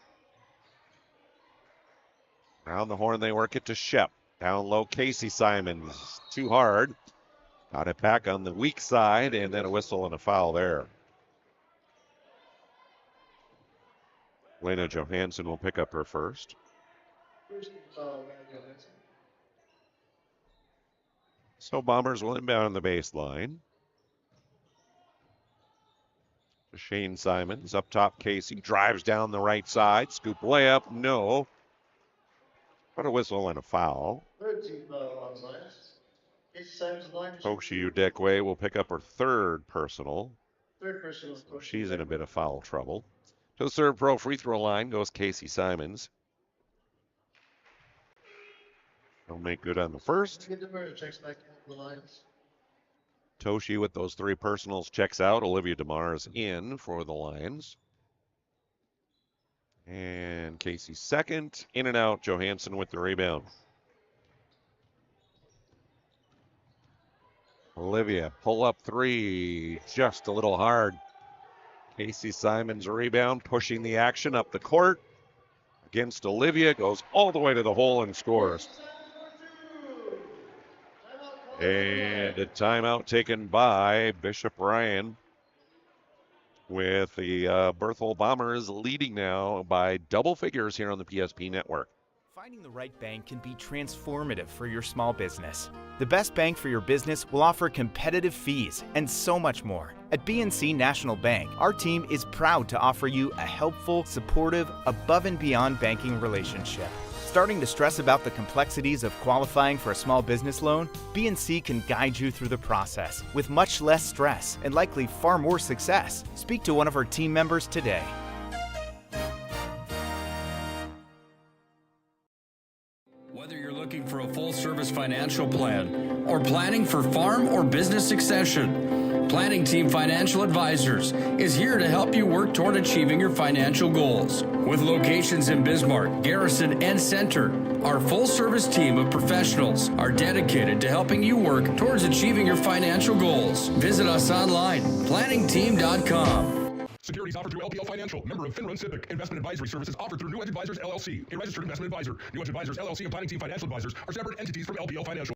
Around the horn, they work it to Shep. Down low, Casey Simons. Too hard. Got it back on the weak side, and then a whistle and a foul there. Lena Johansson will pick up her first. So Bombers will inbound on the baseline. Shane Simons up top. Casey drives down the right side. Scoop layup. No. But a whistle and a foul. Toshi Udekwe will pick up her 3rd personal. So she's in a bit of foul trouble. To the serve pro free throw line goes Casey Simons. He'll make good on the first. Toshi with those 3 personals checks out. Olivia DeMars in for the Lions. And Casey second. In and out. Johansson with the rebound. Olivia, pull up 3. Just a little hard. Casey Simons rebound, pushing the action up the court. Against Olivia, goes all the way to the hole and scores. And a timeout taken by Bishop Ryan, with the Berthold Bombers leading now by double figures here on the PSP network.
Finding the right bank can be transformative for your small business. The best bank for your business will offer competitive fees and so much more. At BNC National Bank, our team is proud to offer you a helpful, supportive, above and beyond banking relationship. Starting to stress about the complexities of qualifying for a small business loan? BNC can guide you through the process with much less stress and likely far more success. Speak to one of our team members today.
Whether you're looking for a full-service financial plan or planning for farm or business succession, Planning Team Financial Advisors is here to help you work toward achieving your financial goals. With locations in Bismarck, Garrison, and Center, our full-service team of professionals are dedicated to helping you work towards achieving your financial goals. Visit us online, planningteam.com.
Securities offered through LPL Financial, member of Finland Civic. Investment advisory services offered through New Edge Advisors, LLC, a registered investment advisor. New Edge Advisors, LLC, and Planning Team Financial Advisors are separate entities from LPL Financial.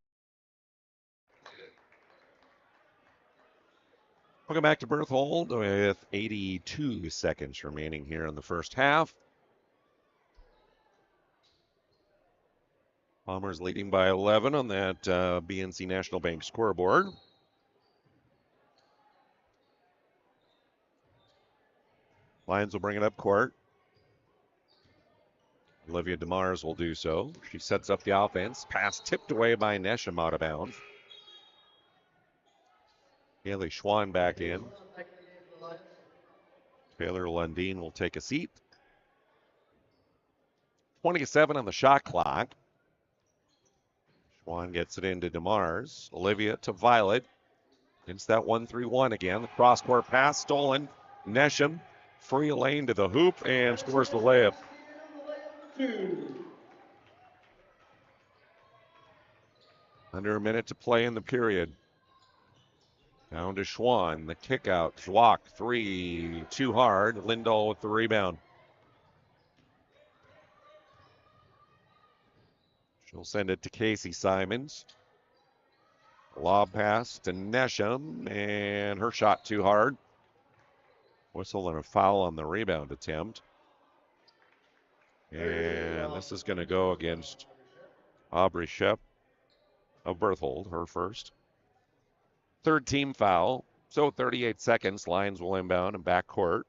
Welcome back to Berthold with 82 seconds remaining here in the first half. Bombers leading by 11 on that BNC National Bank scoreboard. Lions will bring it up court. Olivia DeMars will do so. She sets up the offense. Pass tipped away by Nesham out of bounds. Haley Schwann back in. Taylor Lundeen will take a seat. 27 on the shot clock. Schwann gets it into DeMars. Olivia to Violet. It's that 1-3-1 again. The cross-court pass stolen. Nesham, free lane to the hoop and scores the layup. Under a minute to play in the period. Down to Schwann. The kick out. Zwock, three, too hard. Lindahl with the rebound. She'll send it to Casey Simons. Lob pass to Nesham, and her shot too hard. Whistle and a foul on the rebound attempt. And this is going to go against Aubrey Shep of Berthold, her first. Third team foul. So 38 seconds. Lions will inbound and backcourt.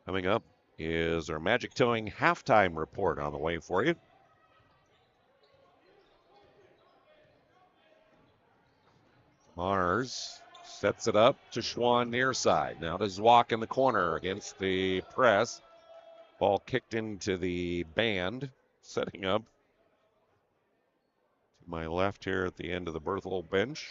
Coming up is our Magic Towing halftime report on the way for you. Mars sets it up to Schwann near side. Now to Zwock in the corner against the press. Ball kicked into the band. Setting up to my left here at the end of the Berthold bench.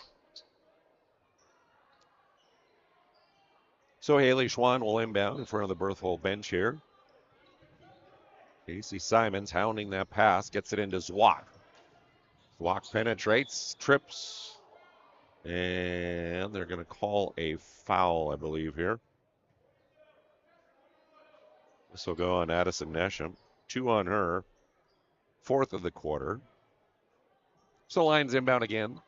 So Haley Schwann will inbound in front of the Berthold bench here. Casey Simons hounding that pass, gets it into Zwock. Zwock penetrates, trips, and they're going to call a foul, I believe, here. This will go on Addison Nesham. 2 on her. Fourth of the quarter. So Lions inbound again.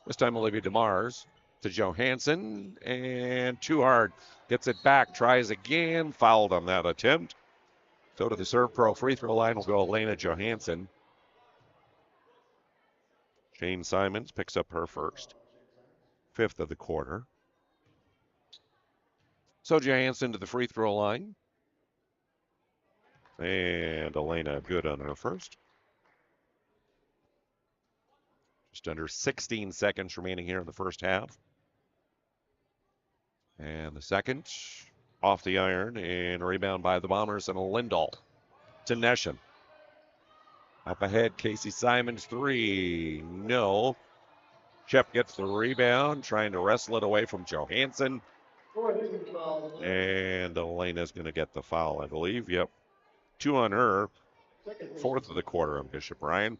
This time Olivia DeMars to Johansson, and too hard. Gets it back, tries again, fouled on that attempt. So to the Serve Pro free throw line will go Elena Johansson. Shane Simons picks up her first. Fifth of the quarter. So Johansson to the free throw line. And Elena good on her first. Just under 16 seconds remaining here in the first half. And the second off the iron and a rebound by the Bombers and a Lindahl to Nesham. Up ahead, Casey Simons, three. No. Shep gets the rebound, trying to wrestle it away from Johansson. And Elena's going to get the foul, I believe. Yep. 2 on her. Fourth of the quarter on Bishop Ryan.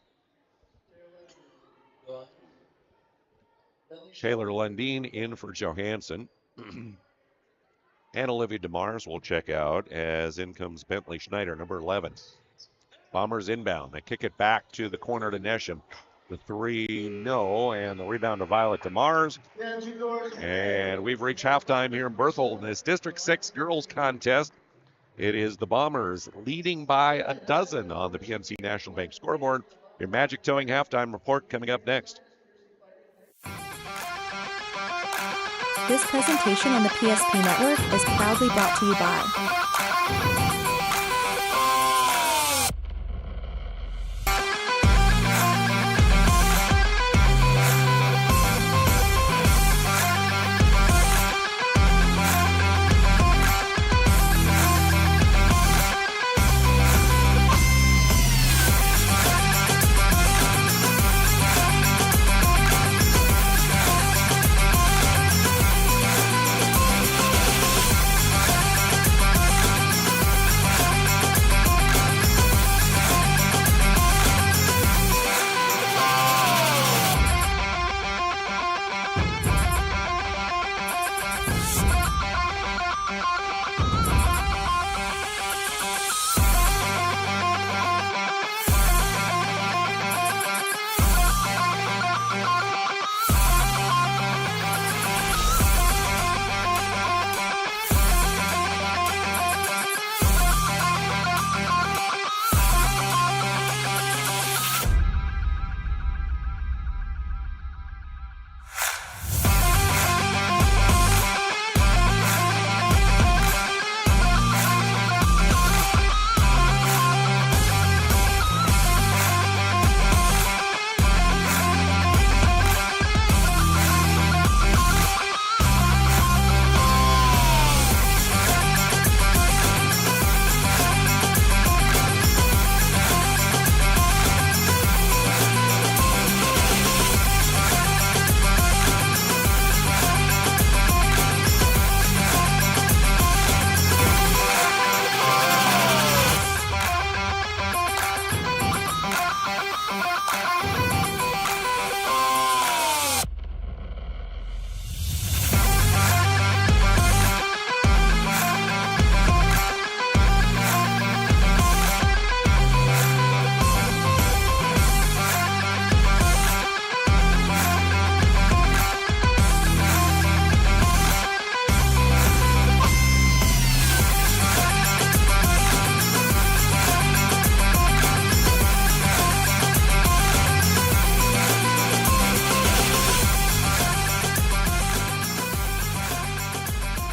Taylor Lundeen in for Johansson. And Olivia DeMars will check out as in comes Bentley Schneider, number 11. Bombers inbound. They kick it back to the corner to Nesham. The three, no, and the rebound to Violet DeMars. And we've reached halftime here in Berthold in this District 6 girls contest. It is the Bombers leading by a dozen on the PNC National Bank scoreboard. Your Magic Towing halftime report coming up next.
This presentation on the PSP Network is proudly brought to you by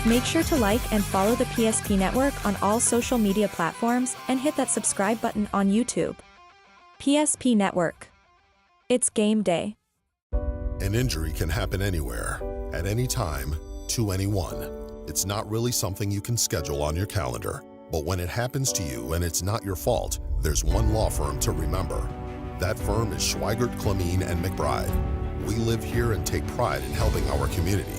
Make sure to like and follow the PSP Network on all social media platforms and hit that subscribe button on YouTube. PSP Network. It's game day.
An injury can happen anywhere, at any time, to anyone. It's not really something you can schedule on your calendar. But when it happens to you and it's not your fault, there's one law firm to remember. That firm is Schweigert, Clemeen, and McBride. We live here and take pride in helping our community.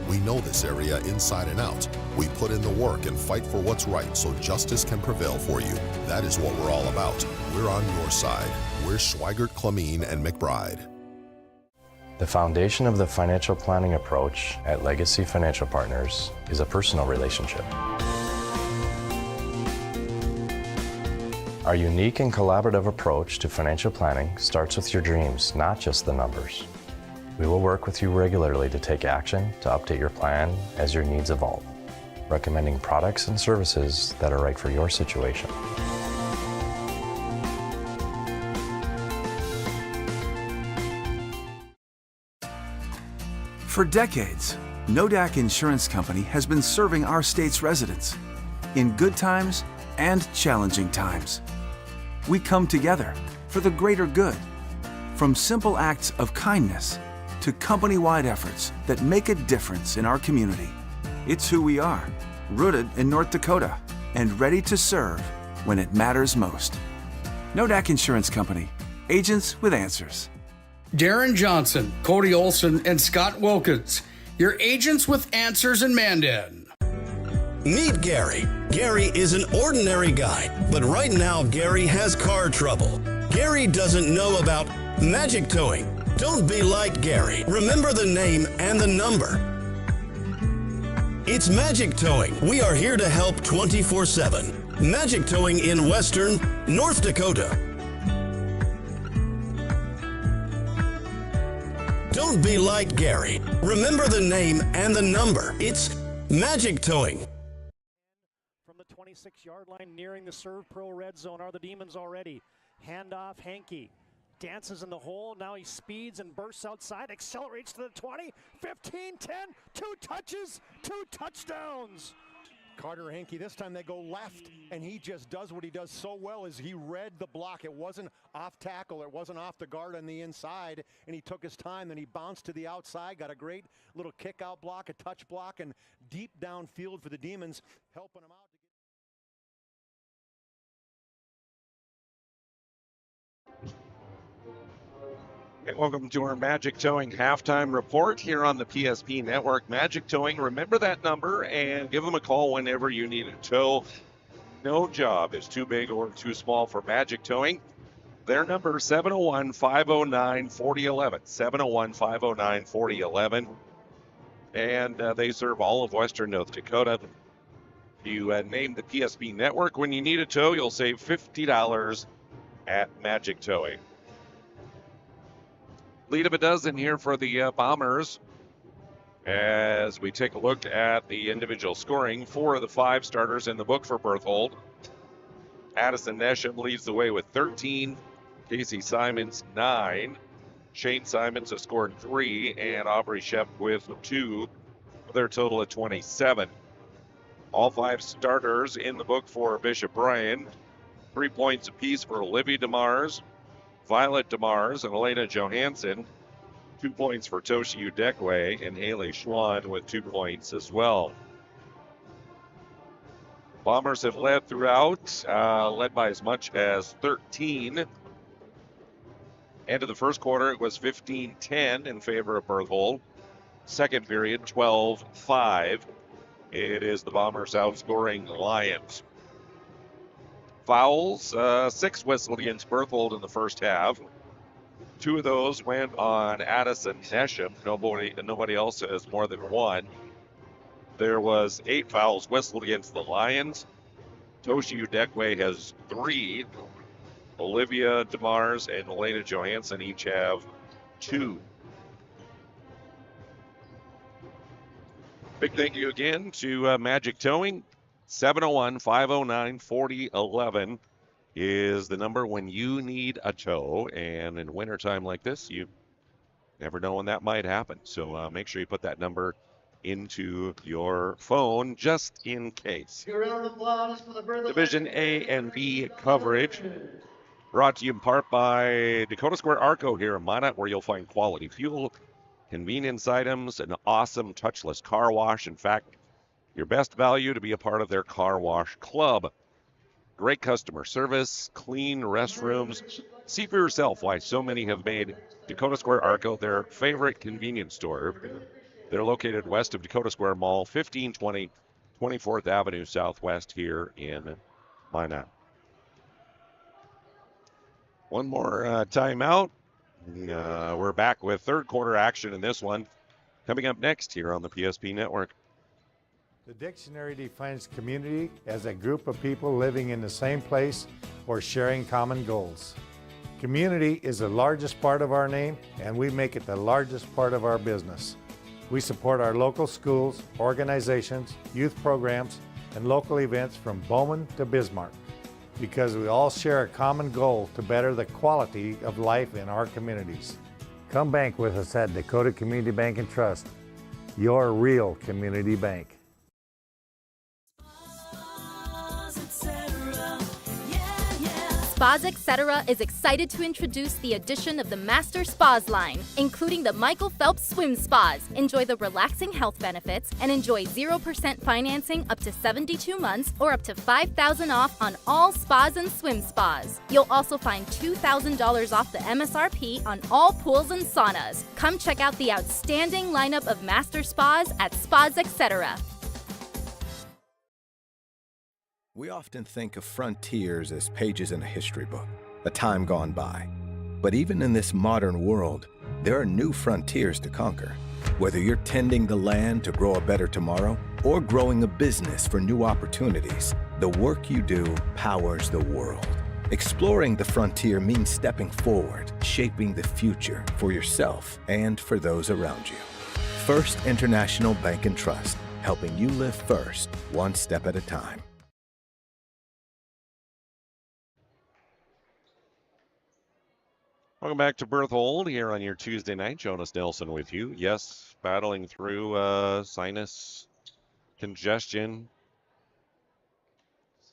We know this area inside and out. We put in the work and fight for what's right so justice can prevail for you. That is what we're all about. We're on your side. We're Schweigert, Clemeen, and McBride.
The foundation of the financial planning approach at Legacy Financial Partners is a personal relationship. Our unique and collaborative approach to financial planning starts with your dreams, not just the numbers. We will work with you regularly to take action to update your plan as your needs evolve, recommending products and services that are right for your situation.
For decades, Nodak Insurance Company has been serving our state's residents in good times and challenging times. We come together for the greater good, from simple acts of kindness to company-wide efforts that make a difference in our community. It's who we are, rooted in North Dakota and ready to serve when it matters most. Nodak Insurance Company, agents with answers.
Darren Johnson, Cody Olson, and Scott Wilkins, your agents with answers in Mandan.
Meet Gary. Gary is an ordinary guy, but right now Gary has car trouble. Gary doesn't know about magic towing. Don't be like Gary. Remember the name and the number. It's Magic Towing. We are here to help 24/7. Magic Towing in Western North Dakota. Don't be like Gary. Remember the name and the number. It's Magic Towing.
From the 26-yard line, nearing the Serve Pro red zone are the Demons already. Handoff, Hankey dances in the hole. Now he speeds and bursts outside, accelerates to the 20, 15, 10, 2 touches, 2 touchdowns.
Carter Hankey, this time they go left, and he just does what he does so well is he read the block. It wasn't off tackle, it wasn't off the guard on the inside, and he took his time, then he bounced to the outside, got a great little kick out block, a touch block, and deep downfield for the Demons, helping him out.
Hey, welcome to our Magic Towing halftime report here on the PSP Network. Magic Towing, remember that number and give them a call whenever you need a tow. No job is too big or too small for Magic Towing. Their number is 701-509-4011. 701-509-4011. And they serve all of Western North Dakota. You name the PSP Network. When you need a tow, you'll save $50 at Magic Towing. Lead of a dozen here for the Bombers as we take a look at the individual scoring. 4 of the 5 starters in the book for Berthold. Addison Nesham leads the way with 13. Casey Simons 9. Shane Simons has scored 3, and Aubrey Shep with 2. Their total of 27. All 5 starters in the book for Bishop Bryan. 3 points apiece for Olivia DeMars, Violet DeMars, and Elena Johansson. 2 points for Toshi Udekwe and Haley Schwan with 2 points as well. Bombers have led throughout, led by as much as 13. End of the first quarter, it was 15-10 in favor of Berthold. Second period, 12-5. It is the Bombers outscoring the Lions. Fouls, 6 whistled against Berthold in the first half. 2 of those went on Addison Nesham. Nobody else has more than 1. There was 8 fouls whistled against the Lions. Toshi Udekwe has 3. Olivia DeMars and Elena Johansson each have 2. Big thank you again to Magic Towing. 701-509-4011 is the number when you need a tow. And in wintertime like this, you never know when that might happen. So make sure you put that number into your phone just in case. Division A and B coverage brought to you in part by Dakota Square Arco here in Minot, where you'll find quality fuel, convenience items, an awesome touchless car wash. In fact, your best value to be a part of their car wash club. Great customer service, clean restrooms. See for yourself why so many have made Dakota Square Arco their favorite convenience store. They're located west of Dakota Square Mall, 1520 24th Avenue Southwest here in Minot. One more timeout. We're back with third quarter action in this one. Coming up next here on the PSP Network.
The dictionary defines community as a group of people living in the same place or sharing common goals. Community is the largest part of our name, and we make it the largest part of our business. We support our local schools, organizations, youth programs, and local events from Bowman to Bismarck because we all share a common goal to better the quality of life in our communities. Come bank with us at Dakota Community Bank and Trust, your real community bank.
Spas Etc. is excited to introduce the addition of the Master Spas line, including the Michael Phelps Swim Spas. Enjoy the relaxing health benefits and enjoy 0% financing up to 72 months or up to $5,000 off on all spas and swim spas. You'll also find $2,000 off the MSRP on all pools and saunas. Come check out the outstanding lineup of Master Spas at Spas Etc.
We often think of frontiers as pages in a history book, a time gone by. But even in this modern world, there are new frontiers to conquer. Whether you're tending the land to grow a better tomorrow or growing a business for new opportunities, the work you do powers the world. Exploring the frontier means stepping forward, shaping the future for yourself and for those around you. First International Bank and Trust, helping you live first, one step at a time.
Welcome back to Berthold here on your Tuesday night. Jonas Nelson with you. Yes, battling through sinus congestion,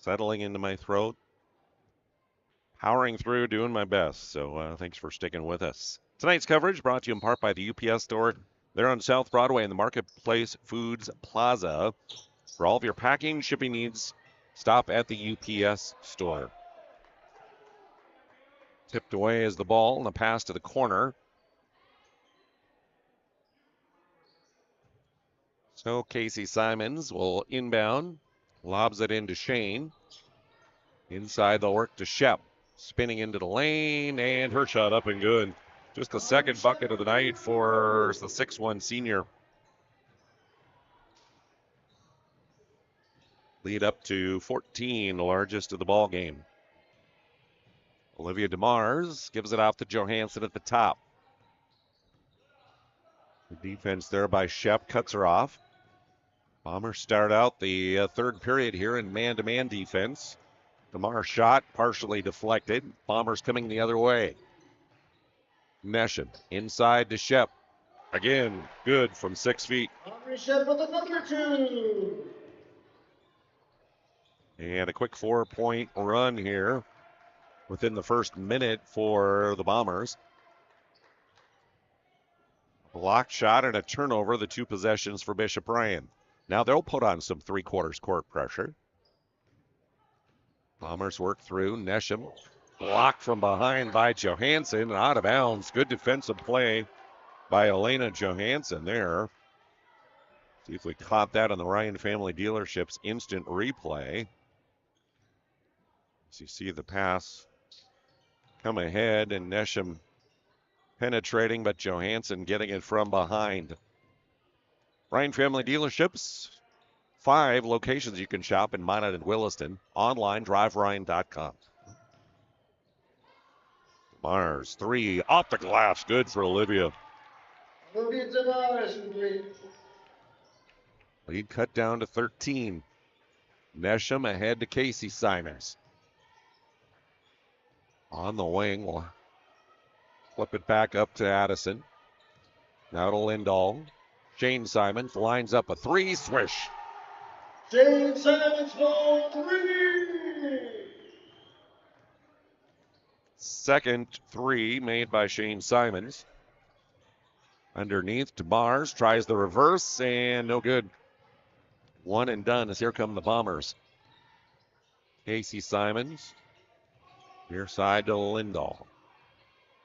settling into my throat, powering through, doing my best. So thanks for sticking with us. Tonight's coverage brought to you in part by the UPS store. They're on South Broadway in the Marketplace Foods Plaza. For all of your packing, shipping needs, stop at the UPS store. Tipped away is the ball and the pass to the corner. So Casey Simons will inbound, lobs it into Shane. Inside they'll work to Shep. Spinning into the lane, and her shot up and good. Just the second bucket of the night for the 6'1 senior. Lead up to 14, the largest of the ball game. Olivia DeMars gives it off to Johansson at the top. The defense there by Shep cuts her off. Bombers start out the third period here in man-to-man defense. DeMars shot partially deflected. Bombers coming the other way. Nesham inside to Shep. Again, good from 6 feet.
Shep with another two.
And a quick 4-point run here within the first minute for the Bombers. Blocked shot and a turnover, the two possessions for Bishop Ryan. Now they'll put on some three-quarters court pressure. Bombers work through. Nesham blocked from behind by Johansson and out of bounds. Good defensive play by Elena Johansson there. See if we caught that on the Ryan Family Dealerships instant replay. So you see the pass come ahead and Nesham penetrating, but Johansson getting it from behind. Ryan Family Dealerships, 5 locations you can shop in Minot and Williston. Online, driveryan.com. Mars, 3 off the glass, good for Olivia. Lead cut down to 13. Nesham ahead to Casey Simons. On the wing, we'll flip it back up to Addison. Now to Lindahl. Shane Simons lines up a three, swish.
Shane Simons ball 3.
Second three made by Shane Simons. Underneath to Mars, tries the reverse, and no good. One and done as here come the Bombers. Casey Simons, near side to Lindahl.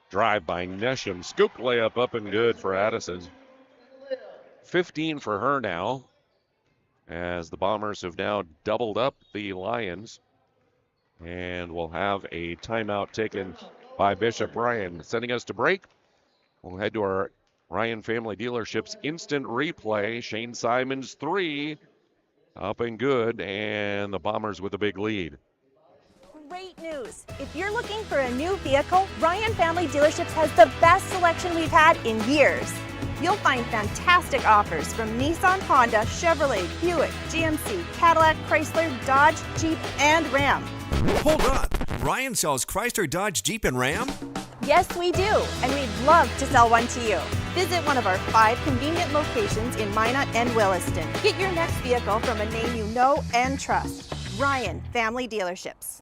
Drive by Nesham, scoop layup up and good for Addison. 15 for her now, as the Bombers have now doubled up the Lions. And we'll have a timeout taken by Bishop Ryan. Sending us to break, we'll head to our Ryan Family Dealerships instant replay. Shane Simons 3, up and good, and the Bombers with a big lead.
Great news! If you're looking for a new vehicle, Ryan Family Dealerships has the best selection we've had in years. You'll find fantastic offers from Nissan, Honda, Chevrolet, Buick, GMC, Cadillac, Chrysler, Dodge, Jeep, and Ram.
Hold on! Ryan sells Chrysler, Dodge, Jeep, and Ram?
Yes, we do, and we'd love to sell one to you. Visit one of our 5 convenient locations in Minot and Williston. Get your next vehicle from a name you know and trust. Ryan Family Dealerships.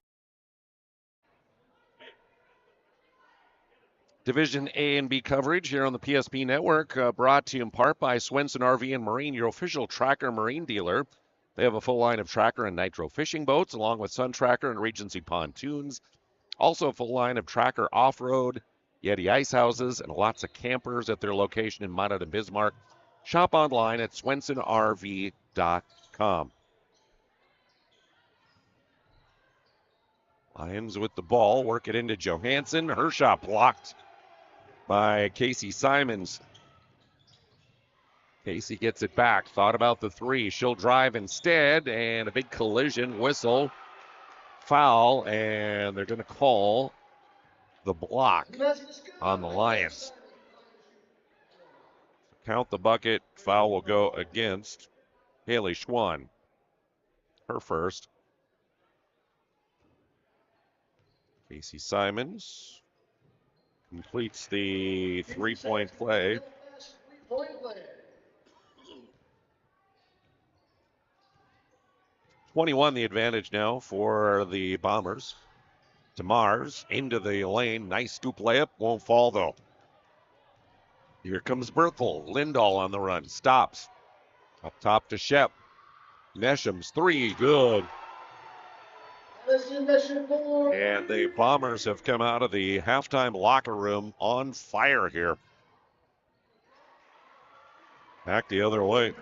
Division A and B coverage here on the PSP Network, brought to you in part by Swenson RV and Marine, your official Tracker Marine dealer. They have a full line of Tracker and Nitro fishing boats, along with Sun Tracker and Regency pontoons. Also a full line of Tracker off-road, Yeti ice houses, and lots of campers at their location in Minot and Bismarck. Shop online at swensonrv.com. Lions with the ball, work it into Johansson. Her shot blocked by Casey Simons. Casey gets it back, thought about the three. She'll drive instead, and a big collision, whistle, foul, and they're going to call the block on the Lions. Count the bucket, foul will go against Haley Schwann. Her first. Casey Simons completes the three-point play. 21 the advantage now for the Bombers. DeMars into the lane. Nice scoop layup. Won't fall, though. Here comes Berthold. Lindahl on the run. Stops. Up top to Shep. Nesham's three. Good. And the Bombers have come out of the halftime locker room on fire here. Back the other way.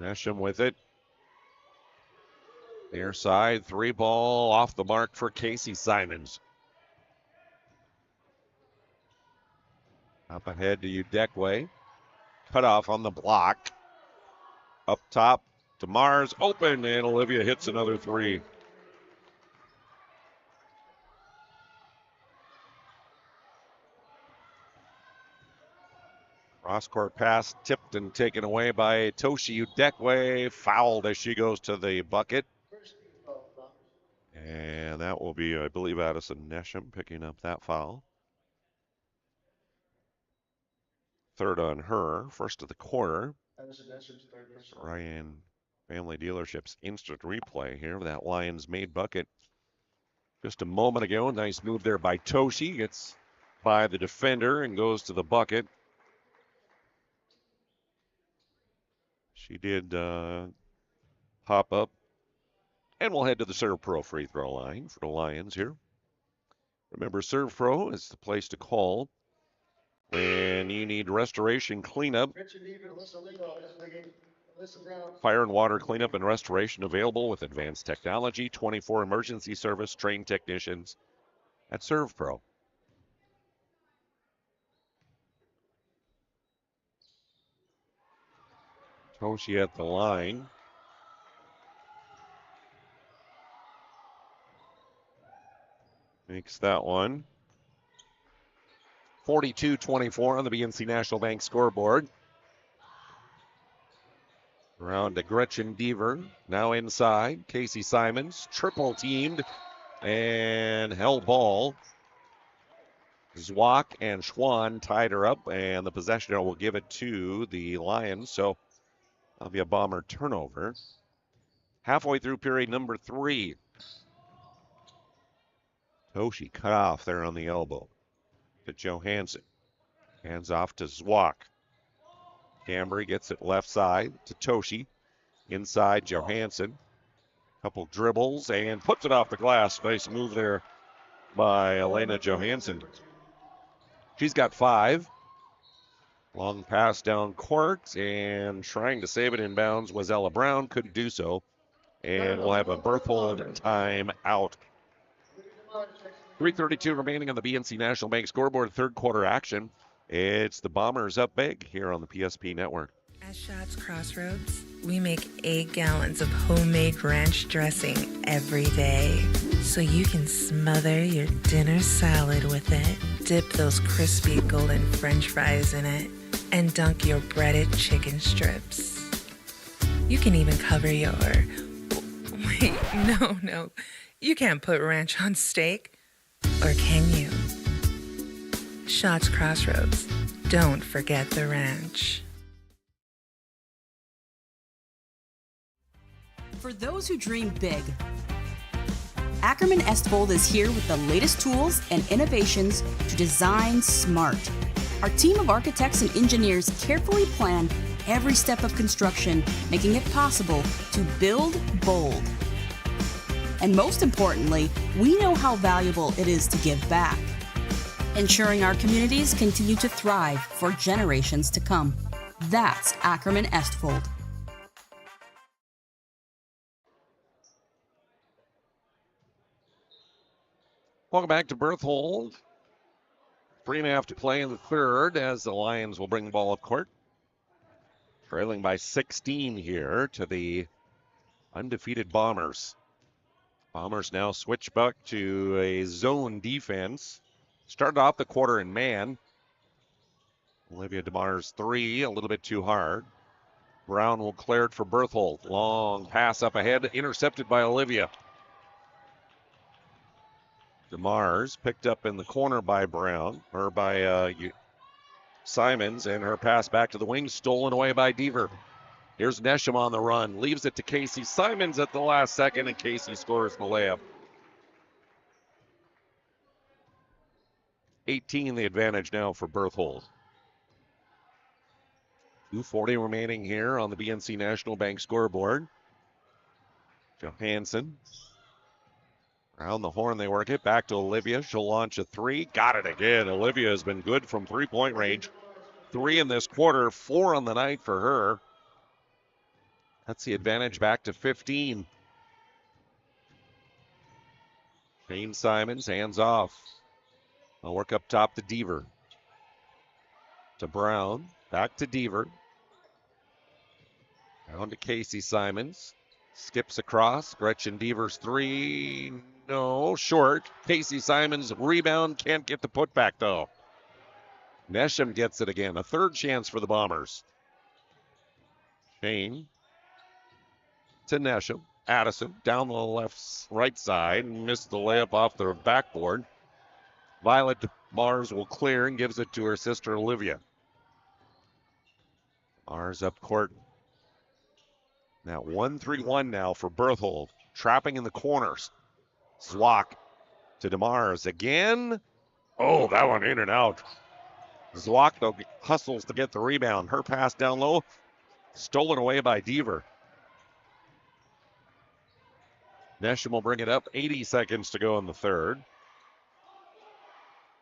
Nesham with it. Near side, three ball off the mark for Casey Simons. Up ahead to Udekwe. Cut off on the block. Up top to Mars, open, and Olivia hits another three. Cross-court pass tipped and taken away by Toshi Udekwe. Fouled as she goes to the bucket. And that will be, I believe, Addison Nesham picking up that foul. Third on her, first of the quarter. Ryan Family Dealerships instant replay here. That Lions made bucket just a moment ago. Nice move there by Toshi. Gets by the defender and goes to the bucket. She did hop up. And we'll head to the Serve Pro free throw line for the Lions here. Remember, Serve Pro is the place to call when you need restoration cleanup. Fire and water cleanup and restoration available with advanced technology, 24 emergency service, trained technicians at Serve Pro. Toshi at the line. Makes that one. 42-24 on the BNC National Bank scoreboard. Around to Gretchen Deaver. Now inside. Casey Simons. Triple teamed. And held ball. Zwak and Schwann tied her up, and the possession will give it to the Lions. So that'll be a Bomber turnover. Halfway through period number 3. Toshi cut off there on the elbow to Johansson. Hands off to Zwak. Cambry gets it left side to Toshi. Inside Johansson. Couple dribbles and puts it off the glass. Nice move there by Elena Johansson. She's got 5. Long pass down court and trying to save it in bounds was Ella Brown. Couldn't do so. And we'll have a Berthold time out. 3:32 remaining on the BNC National Bank scoreboard. Third quarter action. It's the Bombers up big here on the PSP Network.
At Shots Crossroads, we make 8 gallons of homemade ranch dressing every day. So you can smother your dinner salad with it, dip those crispy golden french fries in it, and dunk your breaded chicken strips. You can even cover your... Wait, no. You can't put ranch on steak. Or can you? Shots Crossroads. Don't forget the ranch.
For those who dream big, Ackerman Estvold is here with the latest tools and innovations to design smart. Our team of architects and engineers carefully plan every step of construction, making it possible to build bold. And most importantly, we know how valuable it is to give back, ensuring our communities continue to thrive for generations to come. That's Ackerman Estvold.
Welcome back to Berthold. 3.5 to play in the third as the Lions will bring the ball up court. Trailing by 16 here to the undefeated Bombers. Bombers now switch back to a zone defense. Started off the quarter in man. Olivia DeMars 3, a little bit too hard. Brown will clear it for Berthold. Long pass up ahead, intercepted by Olivia. DeMars picked up in the corner by Brown, or by Simons, and her pass back to the wing, stolen away by Deaver. Here's Nesham on the run, leaves it to Casey Simons at the last second, and Casey scores the layup. 18 the advantage now for Berthold. 2:40 remaining here on the BNC National Bank scoreboard. Johansson. Around the horn they work it. Back to Olivia. She'll launch a 3. Got it again. Olivia has been good from three-point range. 3 in this quarter, 4 on the night for her. That's the advantage back to 15. Shane Simons, hands off. I'll work up top to Deaver. To Brown. Back to Deaver. Down to Casey Simons. Skips across. Gretchen Deaver's 3. No, short. Casey Simons rebound. Can't get the putback though. Nesham gets it again. A third chance for the Bombers. Shane to Nesham. Addison down the right side. Missed the layup off the backboard. Violet Mars will clear and gives it to her sister Olivia. Mars up court. Now 1-3-1 now for Berthold. Trapping in the corners. Zwak to DeMars again. Oh, that one in and out. Zwak, though, hustles to get the rebound. Her pass down low. Stolen away by Deaver. Nesham will bring it up. 80 seconds to go in the third.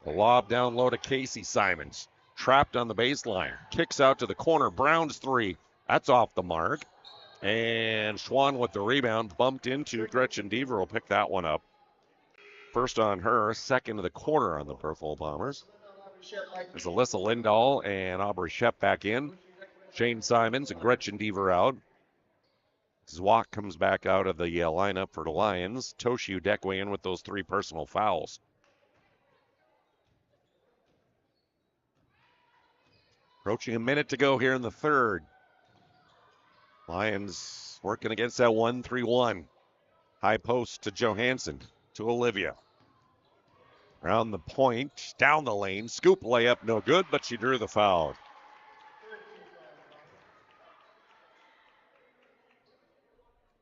The lob down low to Casey Simons. Trapped on the baseline. Kicks out to the corner. Brown's 3. That's off the mark. And Schwann with the rebound. Bumped into Gretchen Deaver. Will pick that one up. First on her. Second of the quarter on the Berthold Bombers. There's Alyssa Lindahl and Aubrey Shep back in. Shane Simons and Gretchen Deaver out. Zwak comes back out of the lineup for the Lions. Toshi Udekwe in with those 3 personal fouls. Approaching a minute to go here in the third. Lions working against that 1-3-1. High post to Johansson, to Olivia. Around the point, down the lane, scoop layup, no good, but she drew the foul.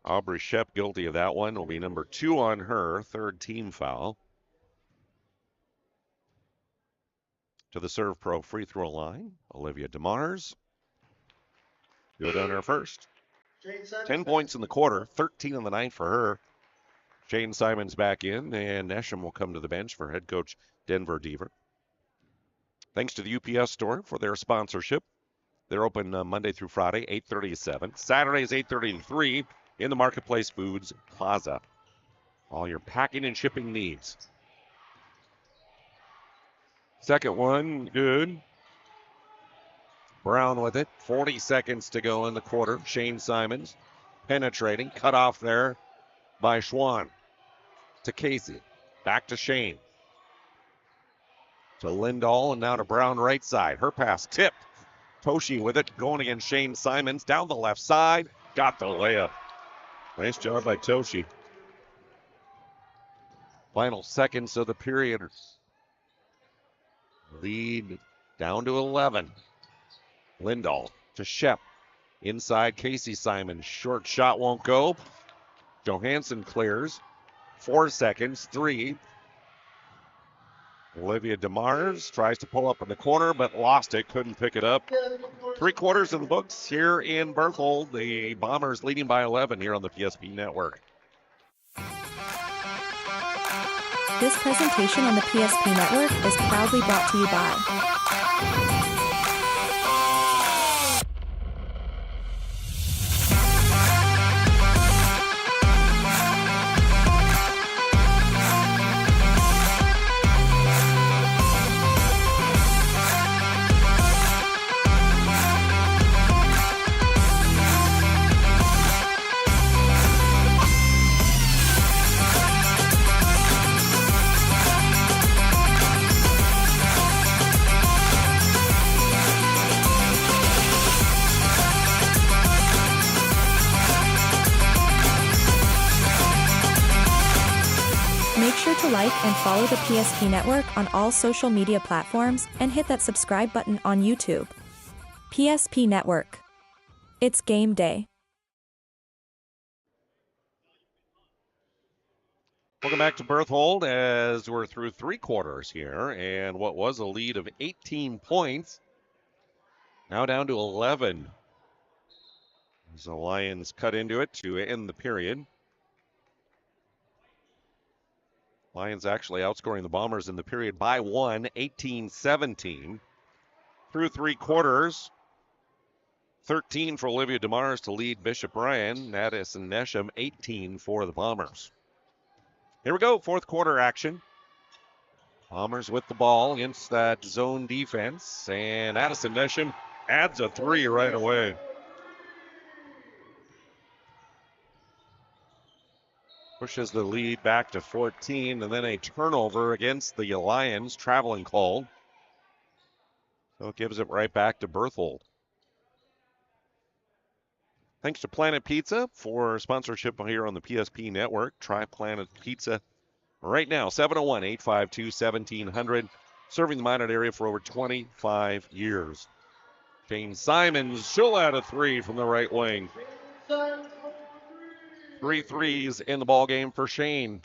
Aubrey Shep guilty of that one. Will be number 2 on her, third team foul. To the Serve Pro free throw line, Olivia DeMars. Good on her first. 10 points in the quarter, 13 in the ninth for her. Shane Simons back in, and Nesham will come to the bench for head coach Denver Deaver. Thanks to the UPS store for their sponsorship. They're open Monday through Friday, 8:30 to 7. Saturdays, 8:30 to 3 in the Marketplace Foods Plaza. All your packing and shipping needs. Second one, good. Brown with it. 40 seconds to go in the quarter. Shane Simons penetrating. Cut off there by Schwann. To Casey. Back to Shane. To Lindahl and now to Brown right side. Her pass tipped. Toshi with it. Going against Shane Simons. Down the left side. Got the layup. Nice job by Toshi. Final seconds of the period. Lead down to 11. Lindahl to Shep. Inside Casey Simons. Short shot won't go. Johansson clears. 4 seconds. 3. Olivia DeMars tries to pull up in the corner, but lost it. Couldn't pick it up. 3 quarters in the books here in Berthold. The Bombers leading by 11 here on the PSP Network.
This presentation on the PSP Network is proudly brought to you by to like and follow the PSP Network on all social media platforms and hit that subscribe button on YouTube. PSP Network. It's game day.
Welcome back to Berthold as we're through 3 quarters here, and what was a lead of 18 points, now down to 11. As the Lions cut into it to end the period. Lions actually outscoring the Bombers in the period by 1, 18-17. Through 3 quarters, 13 for Olivia DeMars to lead Bishop Ryan. Addison Nesham, 18 for the Bombers. Here we go, 4th quarter action. Bombers with the ball against that zone defense, and Addison Nesham adds a 3 right away. Pushes the lead back to 14, and then a turnover against the Lions, traveling call. So it gives it right back to Berthold. Thanks to Planet Pizza for sponsorship here on the PSP Network. Try Planet Pizza right now, 701-852-1700. Serving the Minot area for over 25 years. Shane Simons, she'll add a 3 from the right wing. 3 threes in the ball game for Shane.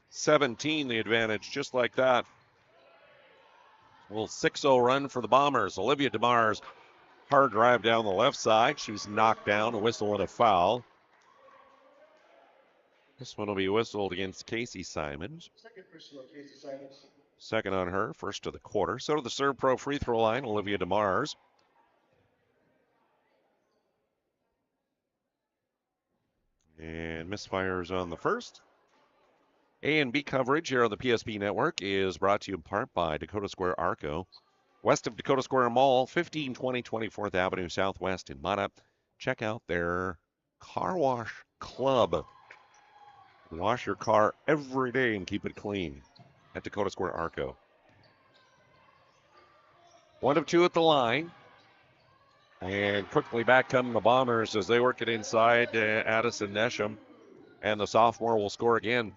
17 the advantage, just like that. A little 6-0 run for the Bombers. Olivia DeMars, hard drive down the left side. She was knocked down, a whistle and a foul. This one will be whistled against Casey Simons. Second on her, first of the quarter. So to the Serve Pro free throw line, Olivia DeMars. And misfires on the first. A and B coverage here on the PSP Network is brought to you in part by Dakota Square Arco. West of Dakota Square Mall, 1520 24th Avenue Southwest in Minot. Check out their car wash club. Wash your car every day and keep it clean at Dakota Square Arco. 1 of 2 at the line. And quickly back come the Bombers as they work it inside Addison Nesham. And the sophomore will score again.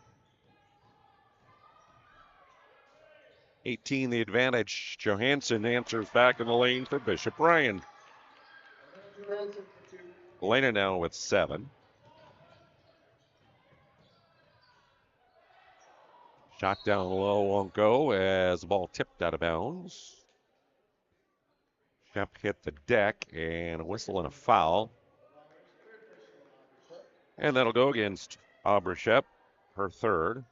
18 the advantage. Johansson answers back in the lane for Bishop Ryan. Elena now with 7. Shot down low won't go as the ball tipped out of bounds. Shep hit the deck and a whistle and a foul. And that'll go against Aubrey Shep, her third.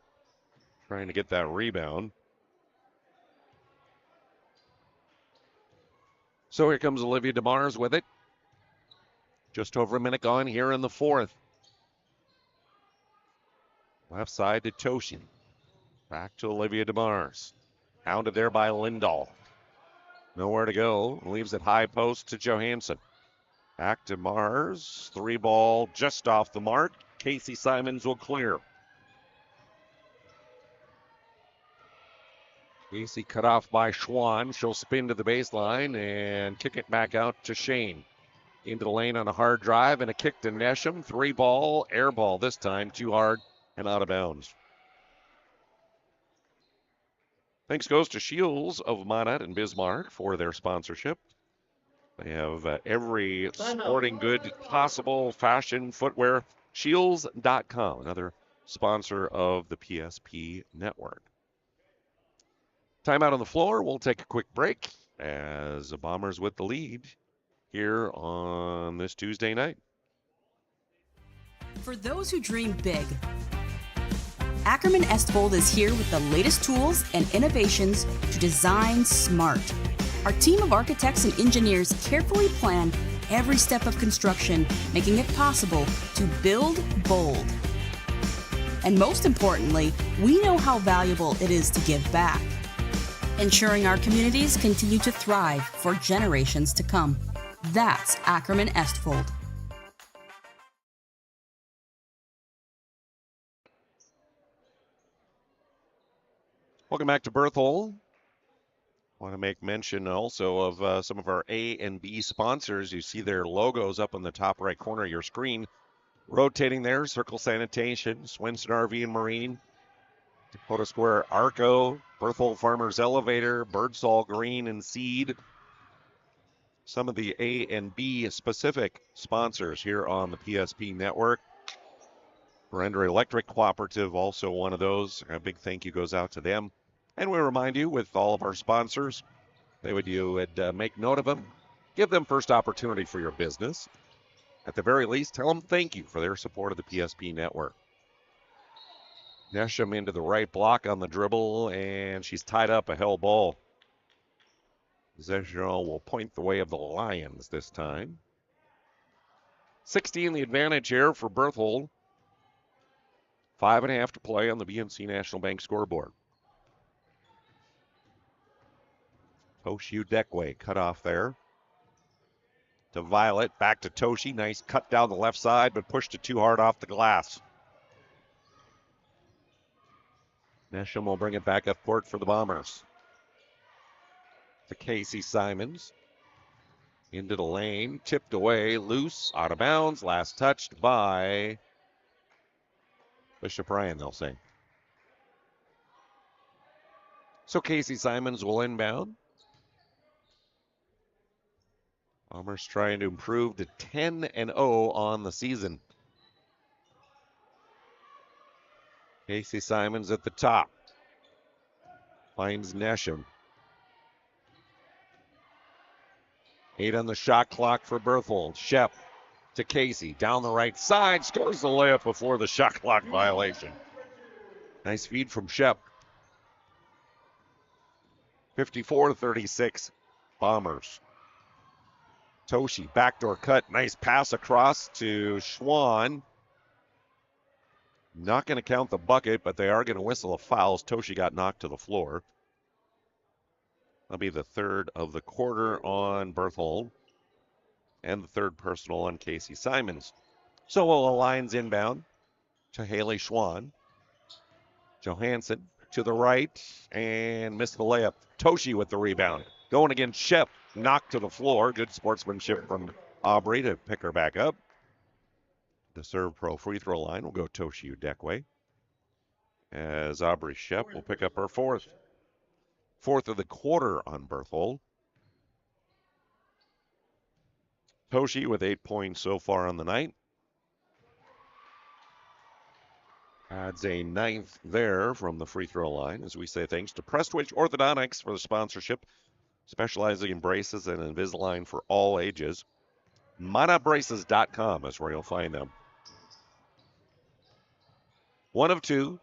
Trying to get that rebound. So here comes Olivia DeMars with it. Just over a minute gone here in the fourth. Left side to Toshin. Back to Olivia DeMars. Hounded there by Lindahl. Nowhere to go. Leaves it high post to Johansson. Back to Mars. 3 ball just off the mark. Casey Simons will clear. Casey cut off by Schwann. She'll spin to the baseline and kick it back out to Shane. Into the lane on a hard drive and a kick to Nesham. 3 ball, air ball this time. Too hard and out of bounds. Thanks goes to Shields of Monette and Bismarck for their sponsorship. They have every sporting good possible, fashion, footwear. Shields.com, another sponsor of the PSP network. Timeout on the floor. We'll take a quick break as the Bombers with the lead here on this Tuesday night.
For those who dream big, Ackerman Estvold is here with the latest tools and innovations to design smart. Our team of architects and engineers carefully plan every step of construction, making it possible to build bold. And most importantly, we know how valuable it is to give back, ensuring our communities continue to thrive for generations to come. That's Ackerman Estvold.
Welcome back to Berthold. Want to make mention also of some of our A and B sponsors. You see their logos up in the top right corner of your screen. Rotating there, Circle Sanitation, Swenson RV and Marine, Dakota Square Arco, Berthold Farmers Elevator, Birdsall Green and Seed. Some of the A and B specific sponsors here on the PSP network. Brander Electric Cooperative, also one of those. A big thank you goes out to them. And we remind you, with all of our sponsors, you would make note of them. Give them first opportunity for your business. At the very least, tell them thank you for their support of the PSP network. Nesham into the right block on the dribble, and she's tied up a hell ball. Zesjean will point the way of the Lions this time. 16 the advantage here for Berthold. 5.5 to play on the BNC National Bank scoreboard. Toshi Udekwe cut off there. To Violet, back to Toshi. Nice cut down the left side, but pushed it too hard off the glass. Nesham will bring it back up court for the Bombers. To Casey Simons. Into the lane, tipped away, loose, out of bounds. Last touched by Bishop Ryan, they'll say. So Casey Simons will inbound. Bombers trying to improve to 10-0 on the season. Casey Simons at the top. Finds Nesham. 8 on the shot clock for Berthold. Shep to Casey. Down the right side. Scores the layup before the shot clock violation. Nice feed from Shep. 54-36. Bombers. Toshi, backdoor cut. Nice pass across to Schwann. Not going to count the bucket, but they are going to whistle a foul as Toshi got knocked to the floor. That'll be the third of the quarter on Berthold. And the third personal on Casey Simons. So will Lions inbound to Haley Schwann. Johansson to the right and missed the layup. Toshi with the rebound. Going against Shep. Knocked to the floor. Good sportsmanship from Aubrey to pick her back up. The serve pro free throw line will go Toshi Udekwe. As Aubrey Shep will pick up her fourth. Fourth of the quarter on Berthold. Toshi with 8 points so far on the night. Adds a 9th there from the free throw line, as we say thanks to Prestwich Orthodontics for the sponsorship, specializing in braces and Invisalign for all ages. Manabraces.com is where you'll find them. 1 of 2.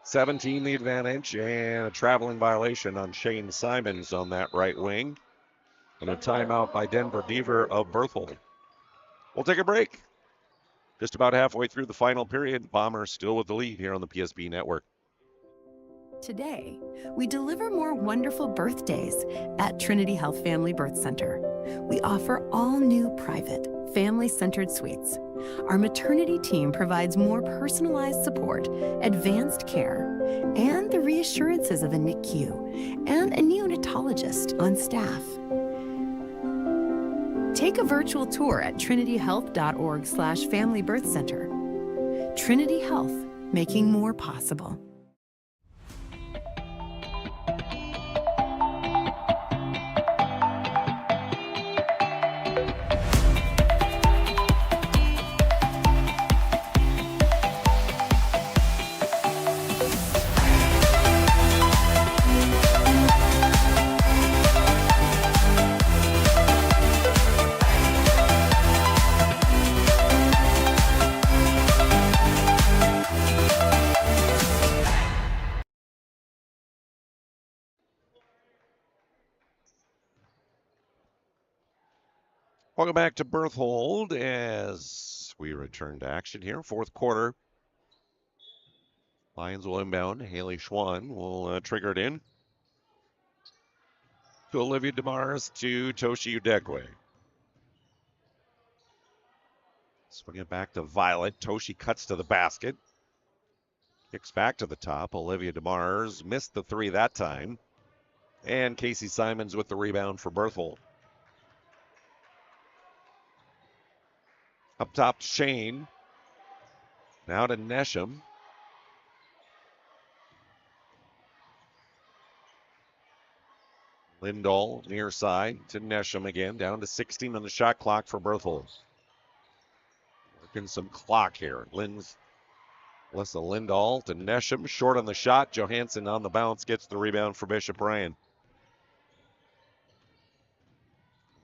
17 the advantage, and a traveling violation on Shane Simons on that right wing. And a timeout by Denver Deaver of Berthold. We'll take a break. Just about halfway through the final period. Bombers still with the lead here on the PSP Network.
Today, we deliver more wonderful birthdays at Trinity Health Family Birth Center. We offer all new private, family-centered suites. Our maternity team provides more personalized support, advanced care, and the reassurances of a NICU and a neonatologist on staff. Take a virtual tour at trinityhealth.org/Family Birth Center. Trinity Health, making more possible.
Welcome back to Berthold as we return to action here. Fourth quarter. Lions will inbound. Haley Schwann will trigger it in. To Olivia DeMars to Toshi Udekwe. Swing it back to Violet. Toshi cuts to the basket. Kicks back to the top. Olivia DeMars missed the three that time. And Casey Simons with the rebound for Berthold. Up top, Shane. Now to Nesham. Lindahl near side to Nesham again. Down to 16 on the shot clock for Berthold. Working some clock here. Alyssa Lindahl to Nesham. Short on the shot. Johansson on the bounce gets the rebound for Bishop Ryan.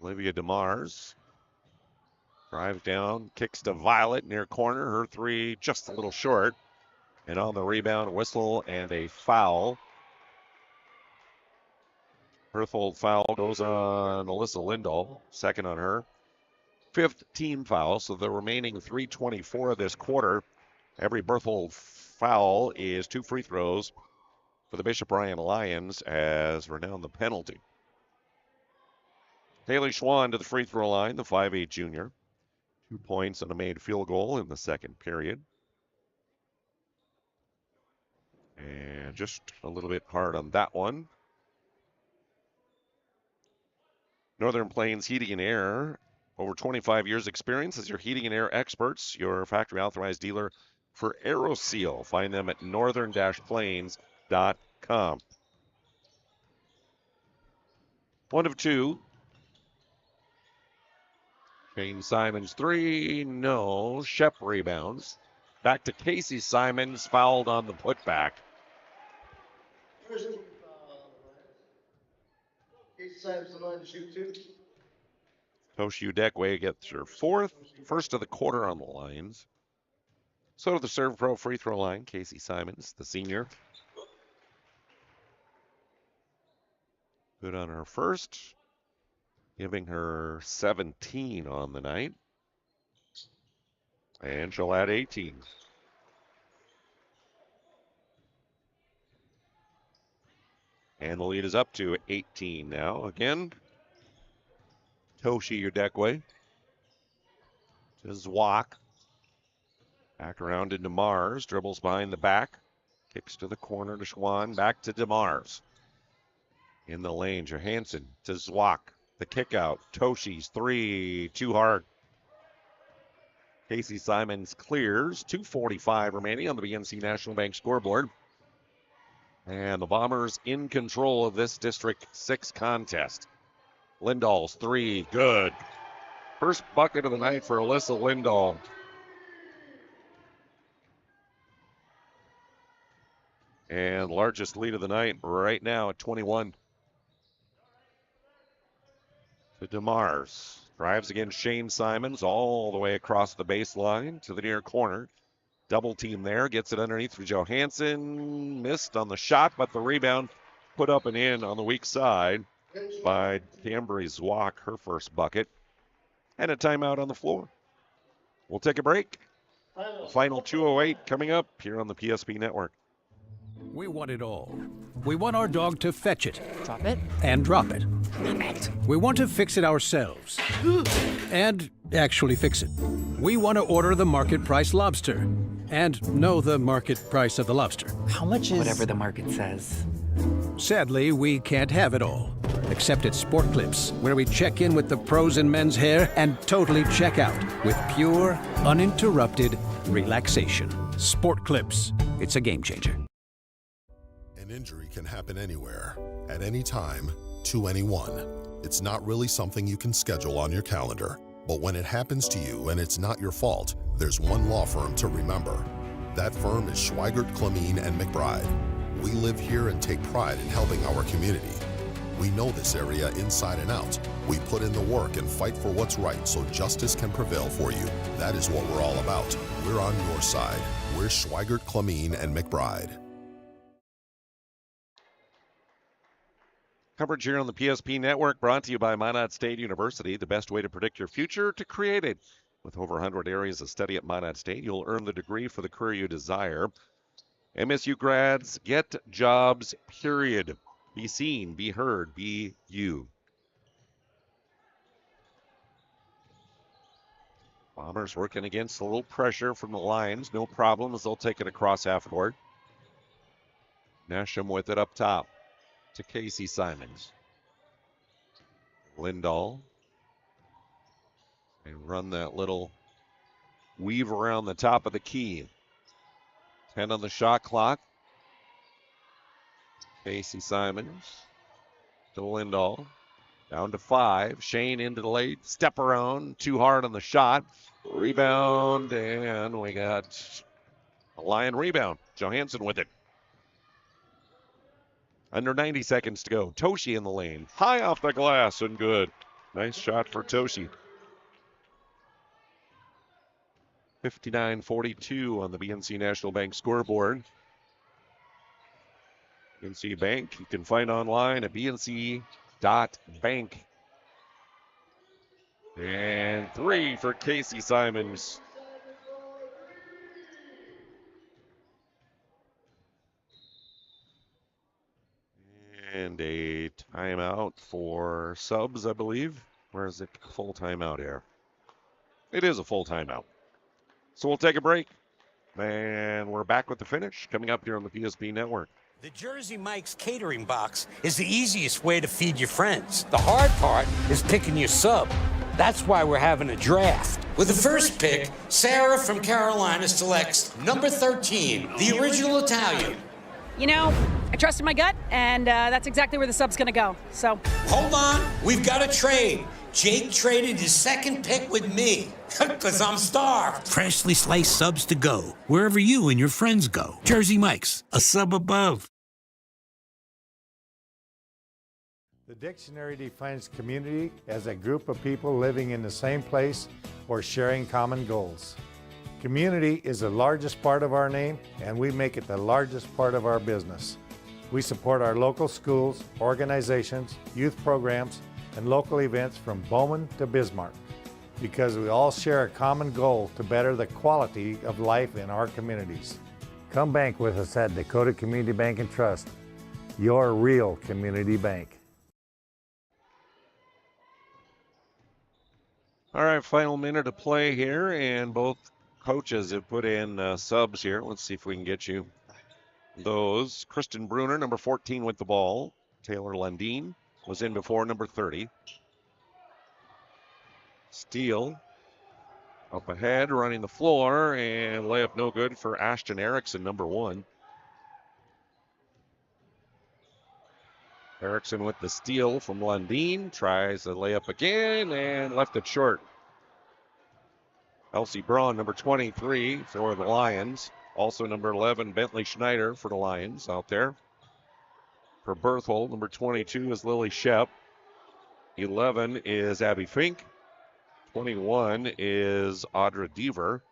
Olivia DeMars. Drives down, kicks to Violet near corner. Her three just a little short. And on the rebound, whistle and a foul. Berthold foul goes on Alyssa Lindahl, second on her. 5th team foul, so the remaining 3:24 of this quarter. Every Berthold foul is 2 free throws for the Bishop Ryan Lions as we're now in the penalty. Haley Schwann to the free throw line, the 5'8" junior. 2 points and a made field goal in the second period. And just a little bit hard on that one. Northern Plains Heating and Air, over 25 years experience as your heating and air experts, your factory authorized dealer for AeroSeal. Find them at northern-plains.com. 1 of 2. Shane Simons 3, no. Shep rebounds. Back to Casey Simons, fouled on the putback.
Casey Simons on to shoot 2.
Toshi Udekwe gets her 4th, first of the quarter on the Lions. So to the serve pro free throw line, Casey Simons, the senior. Good on her first, giving her 17 on the night. And she'll add 18. And the lead is up to 18 now. Again, Toshi Udekwe to Zwak. Back around to DeMars. Dribbles behind the back. Kicks to the corner to Schwann. Back to DeMars. In the lane, Johansson to Zwak. The kick out. Toshi's 3, too hard. Casey Simons clears. 2:45 remaining on the BNC National Bank scoreboard. And the Bombers in control of this District 6 contest. Lindahl's three, good. First bucket of the night for Alyssa Lindahl. And largest lead of the night right now at 21. To DeMars. Drives against Shane Simons all the way across the baseline to the near corner. Double team there. Gets it underneath for Johansson. Missed on the shot, but the rebound put up and in on the weak side by Cambry Zwak, her first bucket. And a timeout on the floor. We'll take a break. Final 2:08 coming up here on the PSP Network.
We want it all. We want our dog to fetch it.
Drop it.
And drop it.
Clean it.
We want to fix it ourselves. And actually fix it. We want to order the market price lobster. And know the market price of the lobster.
How much is... Whatever the market says.
Sadly, we can't have it all. Except at Sport Clips, where we check in with the pros in men's hair and totally check out with pure, uninterrupted relaxation. Sport Clips. It's a game changer.
An injury can happen anywhere, at any time, to anyone. It's not really something you can schedule on your calendar. But when it happens to you and it's not your fault, there's one law firm to remember. That firm is Schweigert, Clemene, and McBride. We live here and take pride in helping our community. We know this area inside and out. We put in the work and fight for what's right so justice can prevail for you. That is what we're all about. We're on your side. We're Schweigert, Clemene, and McBride.
Coverage here on the PSP Network brought to you by Minot State University. The best way to predict your future, to create it. With over 100 areas of study at Minot State, you'll earn the degree for the career you desire. MSU grads, get jobs, period. Be seen, be heard, be you. Bombers working against a little pressure from the Lions. No problems. They'll take it across half court. Nasham with it up top to Casey Simons. Lindahl. They run that little weave around the top of the key. 10 on the shot clock. Casey Simons to Lindahl. Down to 5. Shane into the late. Step around. Too hard on the shot. Rebound. And we got a Lion rebound. Johansson with it. Under 90 seconds to go. Toshi in the lane. High off the glass and good. Nice shot for Toshi. 59-42 on the BNC National Bank scoreboard. BNC Bank, you can find online at bnc.bank. And 3 for Casey Simons. And a timeout for subs, I believe. Where is it? Full timeout here. It is a full timeout. So we'll take a break. And we're back with the finish coming up here on the PSP Network.
The Jersey Mike's catering box is the easiest way to feed your friends. The hard part is picking your sub. That's why we're having a draft. With the first pick, Sarah from Carolina selects number 13, the original Italian.
You know, I trusted my gut, and that's exactly where the sub's going to go. So
hold on, we've got a trade. Jake traded his second pick with me, because I'm starved.
Freshly sliced subs to go, wherever you and your friends go. Jersey Mike's, a sub above.
The dictionary defines community as a group of people living in the same place or sharing common goals. Community is the largest part of our name, and we make it the largest part of our business. We support our local schools, organizations, youth programs, and local events from Bowman to Bismarck, because we all share a common goal to better the quality of life in our communities. Come bank with us at Dakota Community Bank and Trust, your real community bank.
All right, final minute to play here, and both coaches have put in subs here. Let's see if we can get you those. Kristen Bruner, number 14 with the ball. Taylor Lundeen was in before, number 30. Steele up ahead, running the floor, and layup no good for Ashton Erickson, number 1. Erickson with the steal from Lundeen. Tries a layup again and left it short. Elsie Braun, number 23 for the Lions. Also number 11, Bentley Schneider for the Lions out there. For Berthold, number 22 is Lily Shep. 11 is Abby Fink. 21 is Audra Deaver.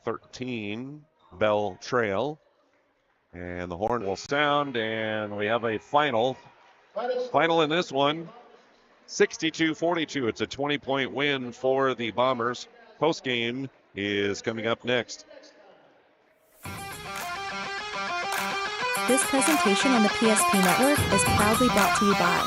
13, Belle Trail. And the horn will sound, and we have a final. Final in this one, 62-42. It's a 20-point win for the Bombers. Postgame is coming up next.
This presentation on the PSP Network is proudly brought to you by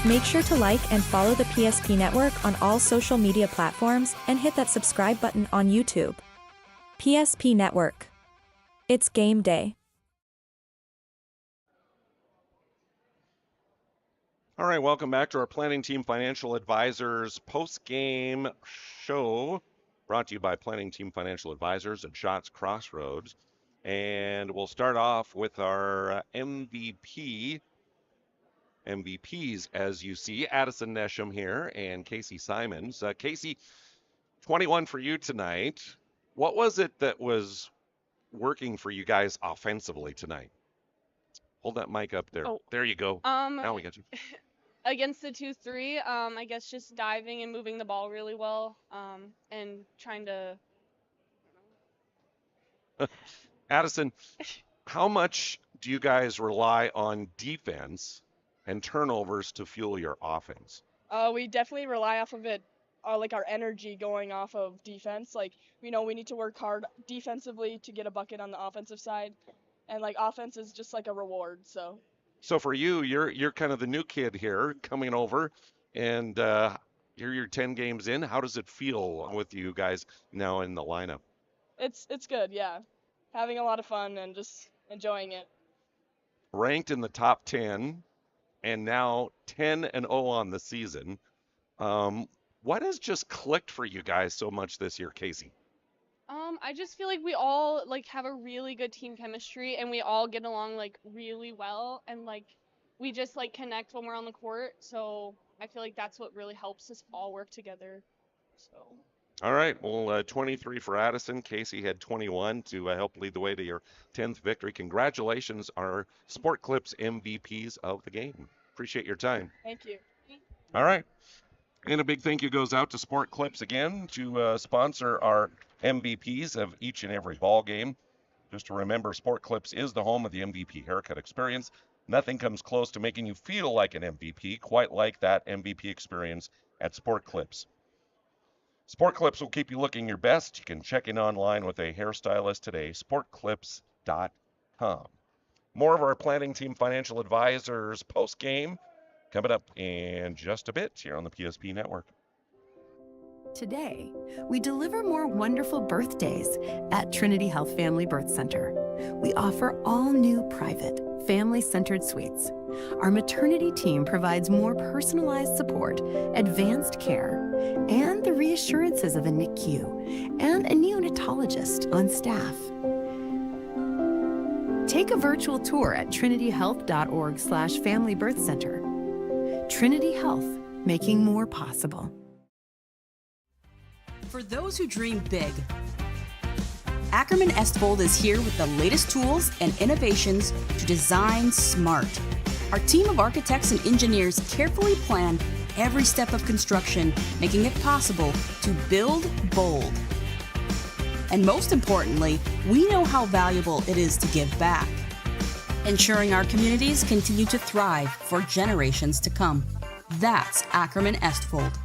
Make sure to like and follow the PSP Network on all social media platforms and hit that subscribe button on YouTube. PSP Network. It's game day.
All right, welcome back to our Planning Team Financial Advisors post-game show, brought to you by Planning Team Financial Advisors and Shots Crossroads. And we'll start off with our MVPs, as you see, Addison Nesham here and Casey Simons. Casey, 21 for you tonight. What was it that was working for you guys offensively tonight? Hold that mic up there.
Oh.
There you go. Now we got you.
Against the 2-3, I guess just diving and moving the ball really well, and trying to.
Addison, how much do you guys rely on defense and turnovers to fuel your offense?
We definitely rely off of it, like our energy going off of defense. Like, we need to work hard defensively to get a bucket on the offensive side, and like offense is just like a reward.
So for you, you're kind of the new kid here coming over, and you're 10 games in. How does it feel with you guys now in the lineup?
It's good, yeah. Having a lot of fun and just enjoying it.
Ranked in the top 10, and now 10-0 on the season. What has just clicked for you guys so much this year, Casey?
I just feel like we all like have a really good team chemistry and we all get along like really well and like we just like connect when we're on the court. So I feel like that's what really helps us all work together. So
All right. Well, 23 for Addison. Casey had 21 to help lead the way to your 10th victory. Congratulations, our Sport Clips MVPs of the game. Appreciate your time.
Thank you.
All right. And a big thank you goes out to Sport Clips again to sponsor our MVPs of each and every ball game. Just to remember, Sport Clips is the home of the MVP haircut experience. Nothing comes close to making you feel like an MVP, quite like that MVP experience at Sport Clips. Sport Clips will keep you looking your best. You can check in online with a hairstylist today, sportclips.com. More of our planning team financial advisors post-game coming up in just a bit here on the PSP Network.
Today, we deliver more wonderful birthdays at Trinity Health Family Birth Center. We offer all new private, family-centered suites. Our maternity team provides more personalized support, advanced care, and the reassurances of a NICU and a neonatologist on staff. Take a virtual tour at trinityhealth.org/Family Birth Center. Trinity Health, making more possible.
For those who dream big, Ackerman Estvold is here with the latest tools and innovations to design smart. Our team of architects and engineers carefully plan every step of construction, making it possible to build bold. And most importantly, we know how valuable it is to give back, ensuring our communities continue to thrive for generations to come. That's Ackerman Estvold.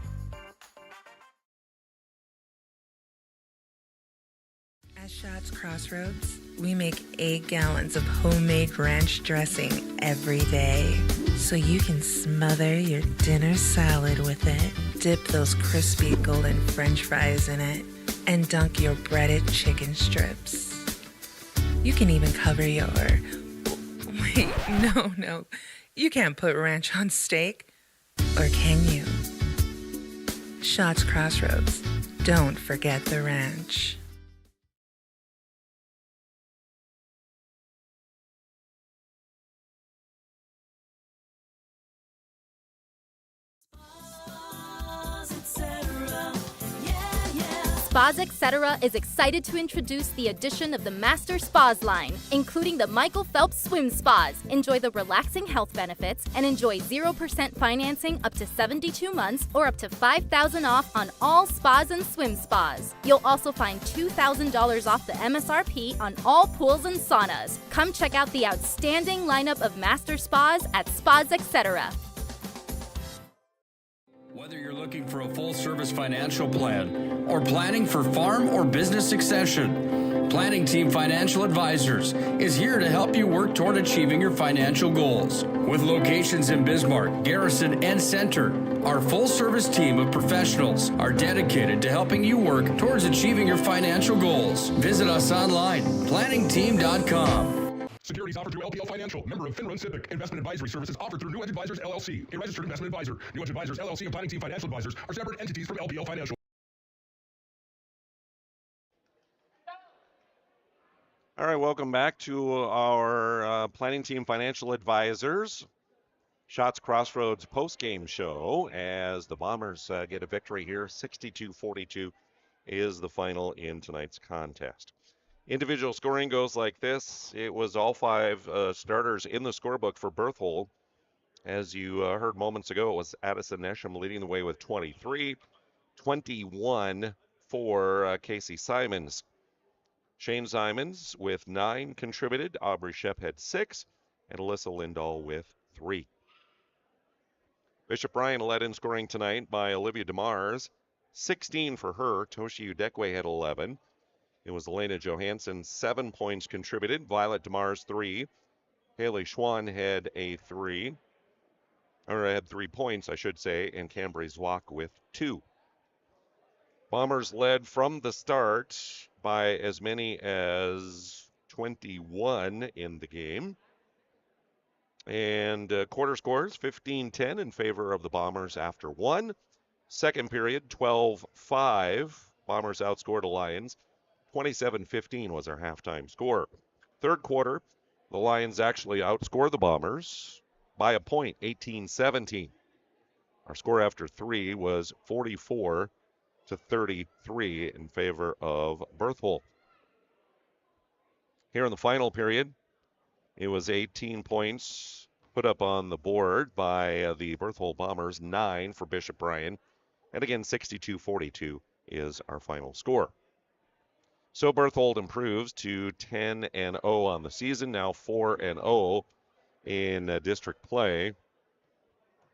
At Shots Crossroads, we make 8 gallons of homemade ranch dressing every day, so you can smother your dinner salad with it, dip those crispy golden French fries in it, and dunk your breaded chicken strips. You can even cover your... Wait, no. You can't put ranch on steak. Or can you? Shots Crossroads. Don't forget the ranch.
Spas Etc. is excited to introduce the addition of the Master Spas line, including the Michael Phelps Swim Spas. Enjoy the relaxing health benefits and enjoy 0% financing up to 72 months or up to $5,000 off on all spas and swim spas. You'll also find $2,000 off the MSRP on all pools and saunas. Come check out the outstanding lineup of Master Spas at Spas Etc.
Whether you're looking for a full-service financial plan or planning for farm or business succession, Planning Team Financial Advisors is here to help you work toward achieving your financial goals. With locations in Bismarck, Garrison, and Center, our full-service team of professionals are dedicated to helping you work towards achieving your financial goals. Visit us online, planningteam.com.
Securities offered through LPL Financial, member of FINRA and Civic. Investment advisory services offered through New Edge Advisors, LLC, a registered investment advisor. New Edge Advisors, LLC, and Planning Team Financial Advisors are separate entities from LPL Financial.
All right, welcome back to our Planning Team Financial Advisors Shots Crossroads post-game show as the Bombers get a victory here. 62-42 is the final in tonight's contest. Individual scoring goes like this. It was all 5 starters in the scorebook for Berthold. As you heard moments ago, it was Addison Nesham leading the way with 23, 21 for Casey Simons. Shane Simons with 9 contributed. Aubrey Shep had 6, and Alyssa Lindahl with 3. Bishop Ryan led in scoring tonight by Olivia DeMars. 16 for her. Toshi Udekwe had 11. It was Elena Johansson, 7 points contributed. Violet DeMars, 3. Haley Schwann had a 3. Or had 3 points, I should say, and Cambry Zwak with 2. Bombers led from the start by as many as 21 in the game. And quarter scores, 15-10 in favor of the Bombers after 1. Second period, 12-5. Bombers outscored the Lions. 27-15 was our halftime score. Third quarter, the Lions actually outscored the Bombers by a point, 18-17. Our score after three was 44-33 in favor of Berthold. Here in the final period, it was 18 points put up on the board by the Berthold Bombers, 9 for Bishop Bryan. And again, 62-42 is our final score. So Berthold improves to 10-0 on the season, now 4-0 in district play.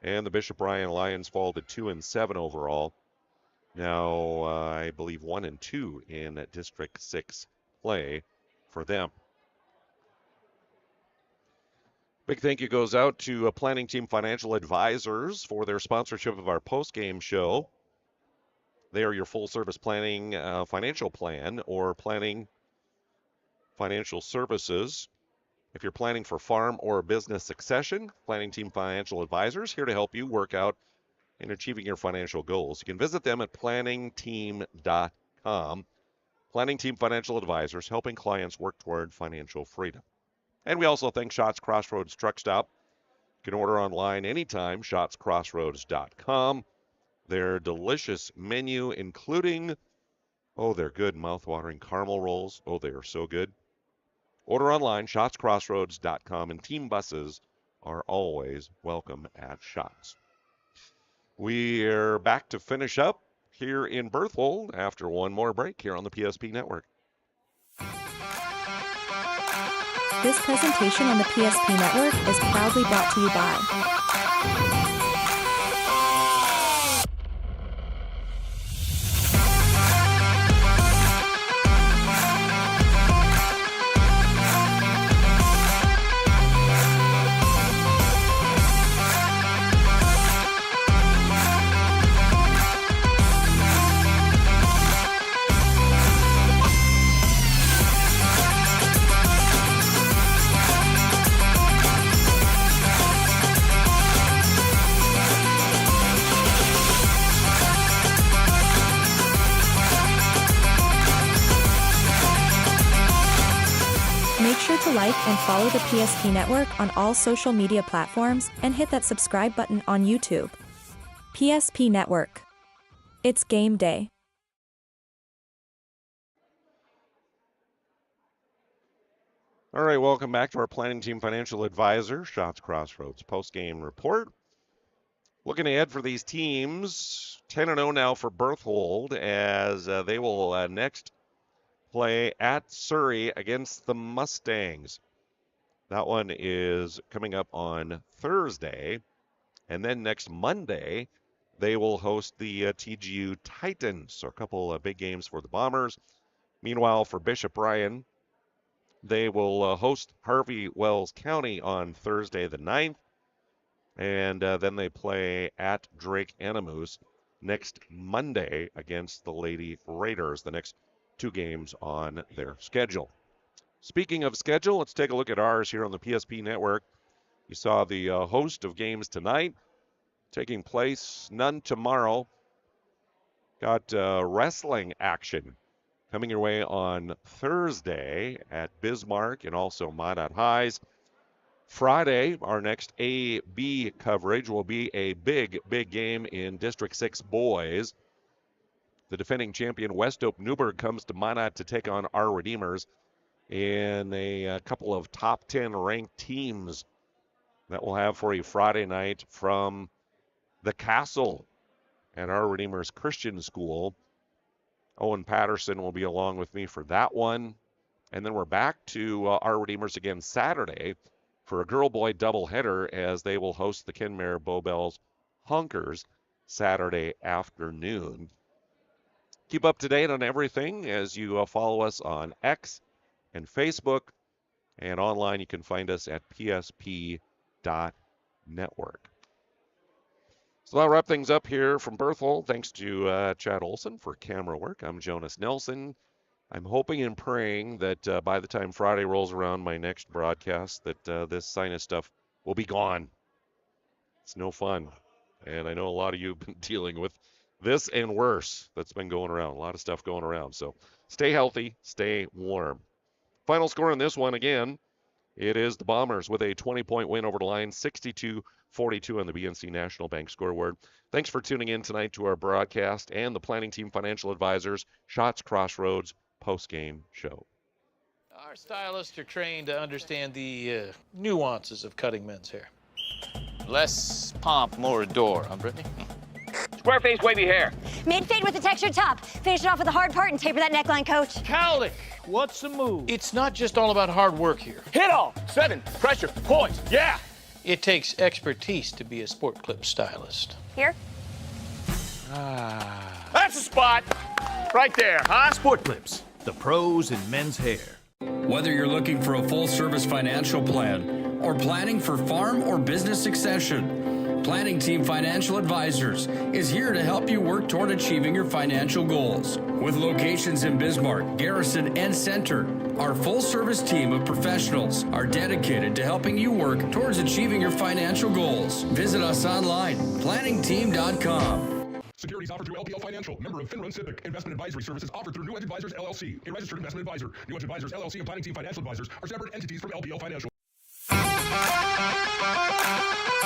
And the Bishop Bryan Lions fall to 2-7 overall. Now, I believe 1-2 in District 6 play for them. Big thank you goes out to Planning Team Financial Advisors for their sponsorship of our postgame show. They are your full-service planning financial plan or planning financial services. If you're planning for farm or business succession, Planning Team Financial Advisors here to help you work out in achieving your financial goals. You can visit them at planningteam.com. Planning Team Financial Advisors, helping clients work toward financial freedom. And we also thank Shots Crossroads Truck Stop. You can order online anytime, shotscrossroads.com. Their delicious menu, including, their good mouth-watering caramel rolls. Oh, they are so good. Order online, shotscrossroads.com, and team buses are always welcome at Shots. We're back to finish up here in Berthold after one more break here on the PSP Network.
This presentation on the PSP Network is proudly brought to you by like and follow the PSP Network on all social media platforms and hit that subscribe button on YouTube. PSP Network. It's game day.
All right, welcome back to our Planning Team Financial Advisor, Shots Crossroads post-game report. Looking ahead for these teams, 10-0 now for Berthold as they will next play at Surrey against the Mustangs. That one is coming up on Thursday. And then next Monday, they will host the TGU Titans. So a couple of big games for the Bombers. Meanwhile, for Bishop Bryan, they will host Harvey Wells County on Thursday the 9th. And then they play at Drake Animus next Monday against the Lady Raiders. The next two games on their schedule. Speaking of schedule, let's take a look at ours here on the PSP Network. You saw the host of games tonight taking place, none tomorrow. Got wrestling action coming your way on Thursday at Bismarck and also Minot Highs. Friday, our next A-B coverage will be a big game in District 6 boys. The defending champion West Oak Newburgh comes to Minot to take on our Redeemers in a couple of top 10 ranked teams that we'll have for you Friday night from the Castle at our Redeemers Christian School. Owen Patterson will be along with me for that one. And then we're back to our Redeemers again Saturday for a girl-boy doubleheader as they will host the Kenmare Bowbells Honkers Saturday afternoon. Keep up to date on everything as you follow us on X and Facebook. And online, you can find us at psp.network. So that'll wrap things up here from Berthold. Thanks to Chad Olson for camera work. I'm Jonas Nelson. I'm hoping and praying that by the time Friday rolls around, my next broadcast, that this sinus stuff will be gone. It's no fun. And I know a lot of you have been dealing with this and worse that's been going around. A lot of stuff going around. So stay healthy, stay warm. Final score in this one, again, it is the Bombers with a 20-point win over the Lions, 62-42 on the BNC National Bank scoreboard. Thanks for tuning in tonight to our broadcast and the Planning Team Financial Advisors Shots Crossroads post-game show.
Our stylists are trained to understand the nuances of cutting men's hair. Less pomp, more adore, huh, Brittany?
Square face, wavy hair.
Mid-fade with a textured top. Finish it off with a hard part and taper that neckline, coach.
Cowlick, what's the move? It's not just all about hard work here.
Hit all. 7. Pressure. Points. Yeah.
It takes expertise to be a sport clip stylist.
Here?
That's the spot. Right there, huh?
Sport Clips, the pros in men's hair.
Whether you're looking for a full-service financial plan or planning for farm or business succession, Planning Team Financial Advisors is here to help you work toward achieving your financial goals. With locations in Bismarck, Garrison, and Center, our full-service team of professionals are dedicated to helping you work towards achieving your financial goals. Visit us online, planningteam.com.
Securities offered through LPL Financial, member of FinRun SIPC. Investment advisory services offered through New Edge Advisors, LLC, a registered investment advisor. New Edge Advisors, LLC, and Planning Team Financial Advisors are separate entities from LPL Financial.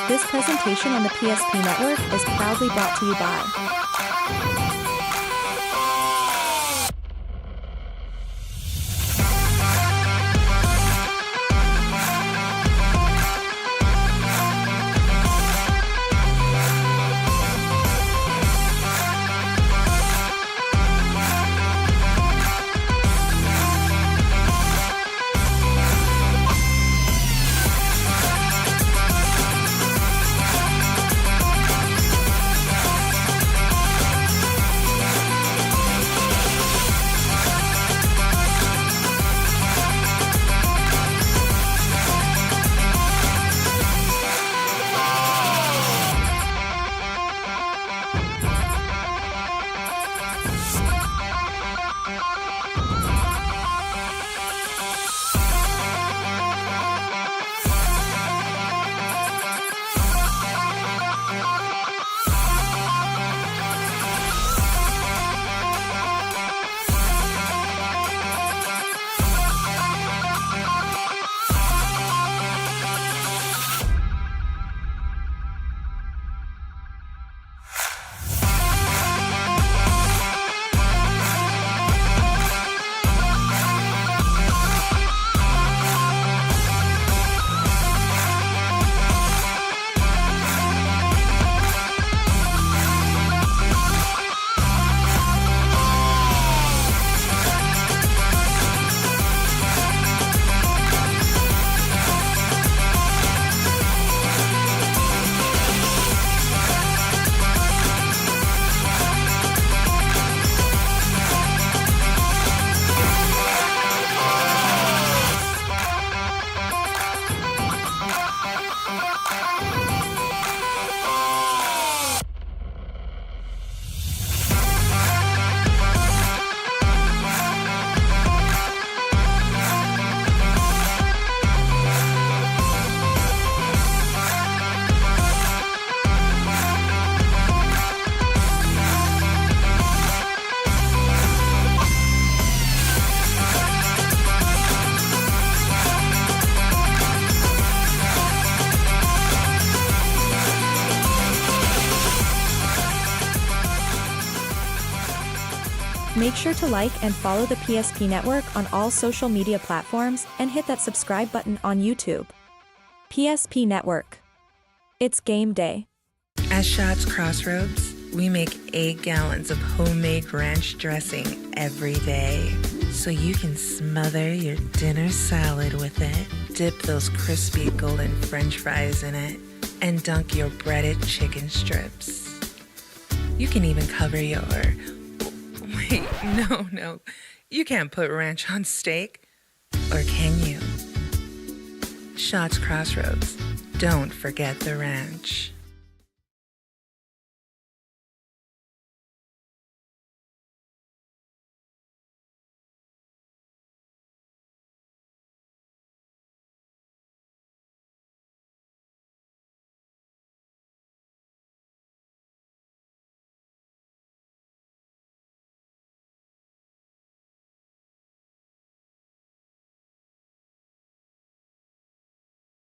This presentation on the PSP Network is proudly brought to you by Make sure to like and follow the PSP Network on all social media platforms and hit that subscribe button on YouTube. PSP Network. It's game day.
At Shots Crossroads, we make 8 gallons of homemade ranch dressing every day, so you can smother your dinner salad with it, dip those crispy golden French fries in it, and dunk your breaded chicken strips. You can even cover your... Wait, no. You can't put ranch on steak. Or can you? Shots Crossroads. Don't forget the ranch.